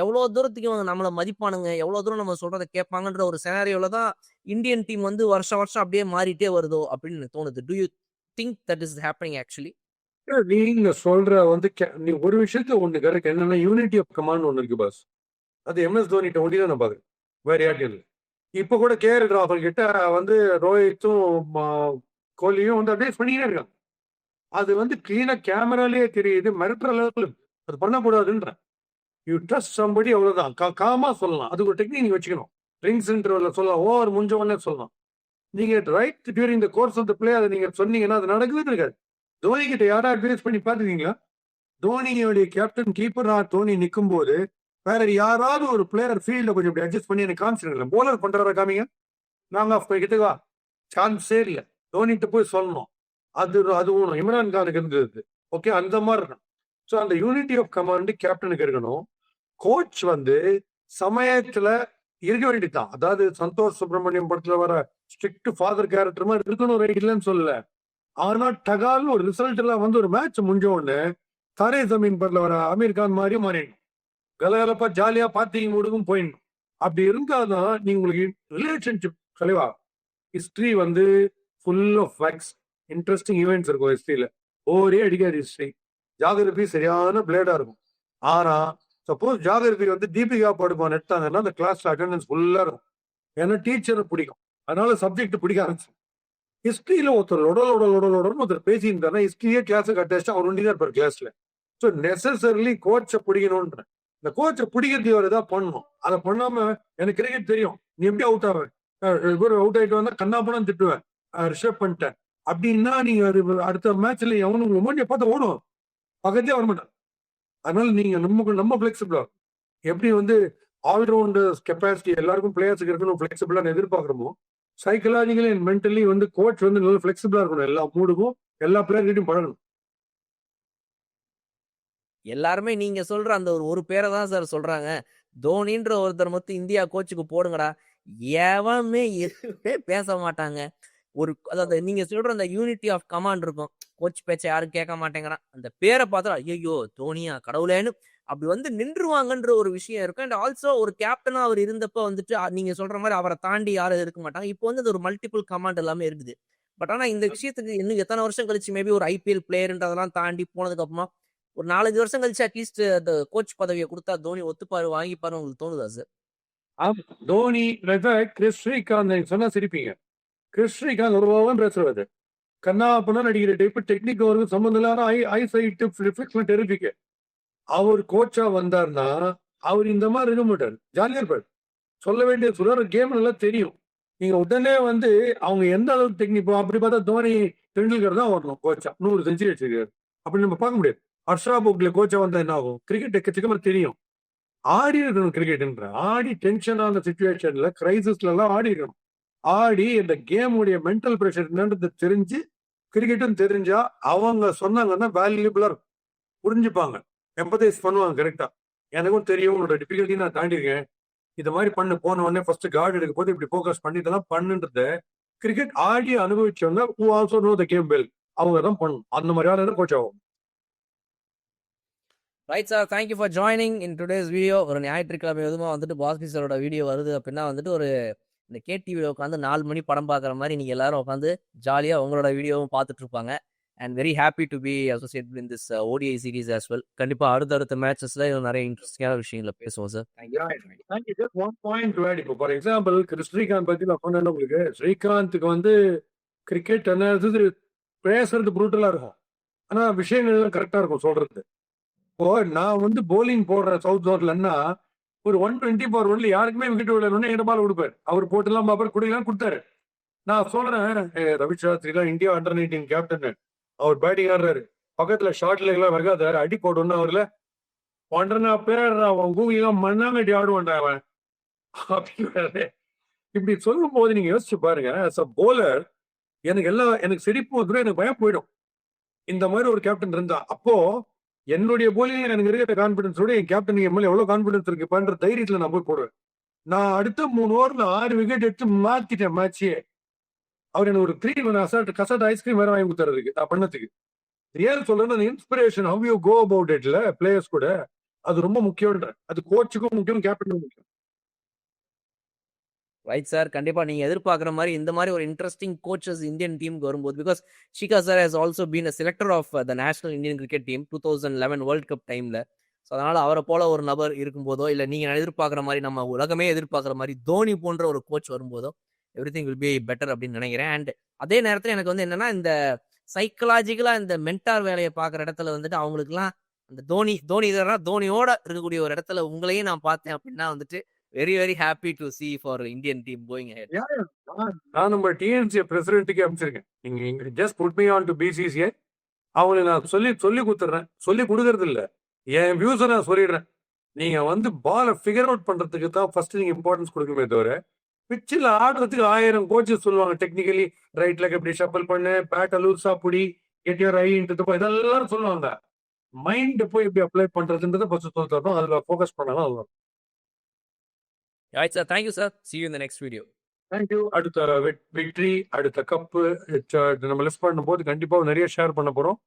எவ்வளவு தூரத்துக்கு இவங்க நம்மள மதிப்பானுங்க, எவ்வளவு தூரம் நம்ம சொல்றதை கேட்பாங்கன்ற ஒரு செனாரியோல தான் இந்தியன் டீம் வந்து வருஷம் வருஷம் அப்படியே மாறிட்டே வருதோ அப்படின்னு எனக்கு தோணுது. To you think that is happening actually? நீங்க சொல்ற வந்து நீ ஒரு விஷயத்த ஒண்ணு கரெக்ட், என்னன்னா யூனிட்டி ஆஃப் கமாண்ட் ஒண்ணு இருக்கு பாஸ். அது எம்எஸ் தோனிட்ட ஒண்டி தான் நான் பாக்குறேன், வேற யார்ட்டும் இல்லை. இப்ப கூட கேஆர் ராகுல் கிட்ட வந்து ரோஹித்தும் கோலியும் வந்து அட்வைஸ் பண்ணிக்கிட்டே இருக்காங்க. அது வந்து கிளீனா கேமராலேயே தெரியுது, மிரட்டுற அளவுக்கு அது பண்ணக்கூடாதுன்ற. யூ ட்ரஸ்ட் சம்படி, அவ்வளவுதான். காமா சொல்லலாம். அது ஒரு டெக்னிக் நீங்க வச்சுக்கணும். ட்ரிங்க்ஸ் இன்டர்வல்ல சொல்லலாம், ஓவர் முடிஞ்ச உடனே சொல்லலாம். நீங்க right during the course of the play அதை நீங்க சொன்னீங்கன்னா அது நடக்கவே இருக்காது. தோனி கிட்ட யாரா அட்வைஸ் பண்ணி பாத்துக்கீங்களா? தோனியோடைய கேப்டன் கீப்பரா தோனி நிற்கும் போது வேற யாராவது ஒரு பிளேயர் ஃபீல்ட கொஞ்சம் இப்படி அட்ஜஸ்ட் பண்ணி எனக்கு கான்சென்ட் இல்லை, போலர் பண்றாரா காமிங்க. நாங்க ஆஃப் கிட்டவா சான்ஸே இல்லை. தோனிட்டு போய் சொல்லணும். அதுவும் இம்ரான் கானுக்கு இருந்தது. ஓகே, அந்த மாதிரி இருக்கணும். ஸோ அந்த யூனிட்டி ஆஃப் கமாண்ட் கேப்டனுக்கு இருக்கணும். கோச் வந்து சமயத்துல இருக்க வேண்டியதுதான். அதாவது சந்தோஷ் சுப்பிரமணியம் படத்துல வர ஸ்ட்ரிக்ட் ஃபாதர் கேரக்டர் மாதிரி இருக்கணும், ரைட் இல்லைன்னு சொல்லல. ஆனா டகால்னு ஒரு ரிசல்ட் எல்லாம் வந்து ஒரு மேட்ச் முடிஞ்ச உடனே தாரே ஜமீன் படத்துல வர அமீர் கான் மாதிரியும் மாறிடணும். கலகலப்பா ஜாலியா பார்த்தீங்க முடுக்கும் போயிடணும். அப்படி இருந்தாதான் நீங்க உங்களுக்கு ரிலேஷன்ஷிப் கலைவா. ஹிஸ்டரி வந்து full of facts, interesting events இருக்கும் ஹிஸ்டரியில. ஒரே அடிக்காது ஹிஸ்டரி. ஜாகிரபி சரியான பிளேடா இருக்கும். ஆனா சப்போஸ் ஜாகிரபி வந்து தீபிகா படுகோன் எடுத்தாங்கன்னா அந்த கிளாஸ்ல அட்டெண்டன்ஸ் ஃபுல்லா இருக்கும். ஏன்னா டீச்சரை பிடிக்கும், அதனால சப்ஜெக்ட் பிடிக்க ஆரம்பிச்சு. ஹிஸ்டரியில ஒருத்தர் ஒருத்தர் பேசியிருந்தாருன்னா ஹிஸ்டரியே கிளாஸுக்கு அட்டாச்சு அவர் ஒண்டி தான் இருப்பார் கிளாஸ்ல. ஸோ நெசசரிலி கோச்சை பிடிக்கணும்ன்ற. இந்த கோச்சை பிடிக்கிறது அவர் ஏதாவது பண்ணணும். அதை பண்ணாம எனக்கு கிரிக்கெட் தெரியும், நீ எப்படி அவுட் ஆவேன், அவுட் ஆயிட்டு வந்தா கண்ணாப்பணம் திட்டுவேன், ரிஷப் பண்ணிட்டேன் அப்படின்னா நீங்க அடுத்த மேட்ச்ல எவனும் மோடியை பார்த்து ஓடும், பக்கத்தே வர மாட்டான். அதனால நீங்க நம்ம பிளெக்சிபிளா எப்படி வந்து ஆல்ரவுண்டர் கெப்பாசிட்டி எல்லாருக்கும் பிளேயர்ஸுக்கு இருக்கணும் பிளெக்சிபிளா எதிர்பார்க்கிறோமோ, சைக்கலாஜிக்கலி அண்ட் மென்டலி வந்து கோச் வந்து நல்ல பிளெக்சிபிளா இருக்கணும். எல்லா மூடுக்கும் எல்லா பிளேயர்கிட்டையும் பழகணும். எல்லாருமே நீங்க சொல்ற அந்த ஒரு பேரை தான் சார் சொல்றாங்க. தோனின்ற ஒருத்தர் மட்டும் இந்தியா கோச்சுக்கு போடுங்கடா, எவனுமே எதுவுமே பேச மாட்டாங்க. அதாவது நீங்க சொல்ற அந்த யூனிட்டி ஆஃப் கமாண்ட் இருக்கும். கோச் பேச்சை யாரும் கேட்க மாட்டேங்கிறான். அந்த பேரை பார்த்தா ஐயோ தோனியா கடவுளேன்னு அப்படி வந்து நின்றுவாங்கன்ற ஒரு விஷயம் இருக்கும். அண்ட் ஆல்சோ ஒரு கேப்டனா அவர் இருந்தப்ப வந்துட்டு நீங்க சொல்ற மாதிரி அவரை தாண்டி யாரும் இருக்க மாட்டாங்க. இப்போ வந்து அது ஒரு மல்டிபிள் கமாண்ட் எல்லாமே இருக்குது. பட் ஆனா இந்த விஷயத்துக்கு இன்னும் எத்தனை வருஷம் கழிச்சு மேபி ஒரு ஐபிஎல் பிளேயர்ன்றதெல்லாம் தாண்டி போனதுக்கு அப்புறமா ஒரு 4-5 வருஷம் கழிச்சு அட்லீஸ்ட் அந்த கோச் பதவியை கொடுத்தா தோனி ஒத்துப்பாரு வாங்கிப்பாரு உங்களுக்கு தோணுதா சார்? தோனி கிறிஸ் ஸ்ரீகாந்த் சொன்னா சிரிப்பீங்க. கிறிஸ் ஸ்ரீகாந்த் ஒரு ஓவன் பேசுறது கண்ணா பண்ணா நடிக்கிற டைப் டெக்னிக் அவருக்கு சம்பந்தம் இல்லாத ஐசைட் ரிஃப்ளெக்ஷன் டெரிபிக். அவர் கோச்சா வந்தார்னா அவர் இந்த மாதிரி இருக்க மாட்டார், ஜாலியா இருப்பார். சொல்ல வேண்டிய சொல்ற கேம் நல்லா தெரியும். நீங்க உடனே வந்து அவங்க எந்த அளவுக்கு டெக்னிக் அப்படி பார்த்தா தோனி டெண்டுல்கர் தான் வரணும் கோச்சா, 100 செஞ்சுரி வச்சிருக்காரு. அப்படி நம்ம பார்க்க முடியாது. ஹர்ஷா போக்லே கோச்சா வந்தா என்ன ஆகும்? கிரிக்கெட் எக்கச்சக்கமா தெரியும். ஆடி இருக்கணும் கிரிக்கெட்ன்ற. ஆடி டென்ஷனான சுச்சுவேஷன்ல கிரைசிஸ்ல எல்லாம் ஆடி இருக்கணும். ஆடி இந்த கேமுடைய மென்டல் ப்ரெஷர் என்னன்றது தெரிஞ்சு கிரிக்கெட்டும் தெரிஞ்சா அவங்க சொன்னாங்கன்னா வேல்யூபிளா இருக்கும், புரிஞ்சுப்பாங்க, எம்பதைஸ் பண்ணுவாங்க கரெக்டா. எனக்கும் தெரியும் உங்களோட டிஃபிகல்ட்டி நான் தாண்டிருக்கேன், இது மாதிரி பண்ணு போன உடனே ஃபர்ஸ்ட் கார்டு எடுக்கும் போது இப்படி ஃபோக்கஸ் பண்ணி இதெல்லாம் பண்ணுன்றத cricket Aadi அனுபவிச்சவங்க who also know the game well அவங்க தான் பண்ணணும். அந்த மாதிரி ஆள் கோச் ஆகும். Right sir, thank you for joining in today's video. ஒரு ஞாயிற்றுக்கிழமை எதுவுமா வந்துட்டு பாஸ்கி சாரோட வீடியோ வருது அப்படின்னா வந்துட்டு ஒரு இந்த கேடிவியில் உட்காந்து 4 மணி படம் பார்க்குற மாதிரி நீங்கள் எல்லாரும் உட்காந்து ஜாலியாக உங்களோட வீடியோவும் பார்த்துட்டு இருப்பாங்க. And very happy to be associate in this ODI series as well. கண்டிப்பா அடுத்தடுத்த மேட்சஸ்ல நிறைய இன்ட்ரெஸ்டிங்கான விஷயங்களை பேசுவோம் sir. Thank you. Just one point to add. இப்போ ஃபார் எக்ஸாம்பிள் ஸ்ரீகாந்த் பத்தி நான் சொன்னேன் உங்களுக்கு. ஸ்ரீகாந்துக்கு வந்து கிரிக்கெட் என்ன பேசுறது ப்ரூட்டலா இருக்கும், ஆனா விஷயங்கள் கரெக்டா இருக்கும் சொல்றது. இப்போ நான் வந்து போலிங் போடுற சவுத் ஜோன்லன்னா ஒரு 120 ஃபார் ஒன்ல யாருக்குமே விக்கெட் விடணும்னு எங்க பால் கொடுப்பாரு. அவர் போட்டுலாம் பாப்பாரு, குடிக்கலாம் கொடுத்தாரு. நான் சொல்றேன் ரவிசாஸ்திரி தான் இந்தியா அண்டர் 19 கேப்டன், அவர் பேட்டிங் ஆடுறாரு, பக்கத்துல ஷார்ட்ல எல்லாம் வருகாத அடி போடணும்னு அவர்ல ஒன்றரை பேர் அவன் கூகிலாம் மண்ணாங்கட்டி ஆடுவான்டா அவன் அப்படின்னு. இப்படி சொல்லும் போது நீங்க யோசிச்சு பாருங்க, as a bowler எனக்கு சிரிப்பு வந்துடும், எனக்கு பயம் போயிடும். இந்த மாதிரி ஒரு கேப்டன் இருந்தா, அப்போ என்னுடைய போலிங் எனக்கு இருக்கிற கான்பிடன்ஸோட என் கேப்டன் என் மேல எவ்வளவு கான்பிடன்ஸ் இருக்கு பண்ற தைரியத்துல நான் போய் போடுவேன். நான் அடுத்த 3 ஓவர்ல 6 விக்கெட் எடுத்து மாத்திட்டேன் மேட்சே. அவர் எனக்கு ஒரு 3 கசாட் ஐஸ்கிரீம் வேற வாங்கி கொடுத்துறதுக்கு நான் பண்ணதுக்கு. ரியல் சொல்றேன், அந்த inspiration how you go about இட்ல பிளேயர்ஸ் கூட அது ரொம்ப முக்கியம்ன்ற. அது கோச்சுக்கும் முக்கியம், கேப்டனுக்கும் முக்கியம். Right sir. கண்டிப்பா நீங்க எதிர்பார்க்குற மாதிரி இந்த மாதிரி ஒரு இன்ட்ரெஸ்டிங் கோச்சஸ் இந்தியன் டீமுக்கு வரும்போது, பிகாஸ் ஷிகா sir has also been a selector of the national Indian cricket team 2011 world cup டைம்ல. ஸோ அதனால அவரை போல ஒரு நபர் இருக்கும்போதோ, இல்லை நீங்க எதிர்பார்க்குற மாதிரி நம்ம உலகமே எதிர்பார்க்குற மாதிரி தோனி போன்ற ஒரு கோச் வரும்போதோ everything will be better அப்படின்னு நினைக்கிறேன். அண்ட் அதே நேரத்தில் எனக்கு வந்து என்னன்னா, இந்த சைக்கலாஜிக்கலா இந்த மென்டார் வேலையை பார்க்குற இடத்துல வந்துட்டு அவங்களுக்குலாம் அந்த தோனி இதெல்லாம் தோனியோட இருக்கக்கூடிய ஒரு இடத்துல உங்களையும் நான் பார்த்தேன் அப்படின்னா வந்துட்டு very very happy to see for Indian team going ahead. நான் நம்ம டிஎன்சி பிரசிடென்ட்டுக்கு அமைச்சிருக்கேன். நீங்க just put me on to BCCI. அவங்களுக்கு நான் சொல்லி கொடுத்துட்றேன். சொல்லி கொடுக்கறது இல்ல, என் வியூஸை நான் சொல்லிடுறேன். நீங்க வந்து பாலை ஃபிகர் அவுட் பண்றதுக்கு தான் ஃபர்ஸ்ட் நீங்க இம்பார்ட்டன்ஸ் கொடுக்குமே தவிர, பிச்சில் ஆடுறதுக்கு 1000 கோச்சஸ் சொல்லுவாங்க. டெக்னிக்கலி ரைட் லெக் எப்படி ஷப்பிள் பண்ணு, பேட்டை லூஸா புடி, கெட் யுவர் ஐ இன்டு இதெல்லாம் சொல்லுவாங்க. மைண்ட் போய் எப்படி அப்ளை பண்றதுன்றதை ஃபர்ஸ்ட் சொல்லித்தரணும். அதுல ஃபோக்கஸ் பண்ணாலும் அதுதான். Right sir, thank you sir, see you in the next video. Thank you. அடுத்த விக்டரி, அடுத்த கப்பு நம்ம லிஸ்ட் பண்ணும்போது கண்டிப்பா நிறைய ஷேர் பண்ண போறோம்.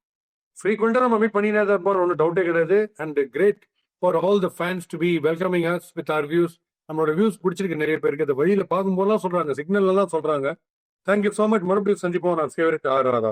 ஃப்ரீக்வெண்டா நம்ம மீட் பண்ணினே தான் போறோம், ஒன்றும் டவுட்டே கிடையாது. And great for all the fans to be welcoming as with our views. நம்மளோட வியூஸ் பிடிச்சிருக்கு நிறைய பேருக்கு. அந்த வழியில பார்க்கும்போதெல்லாம் சொல்றாங்க, சிக்னல் எல்லாம் சொல்றாங்க. Thank you so much. மறுபடியும் சந்திப்போம். நான் ஃபேவரட் ஆர்.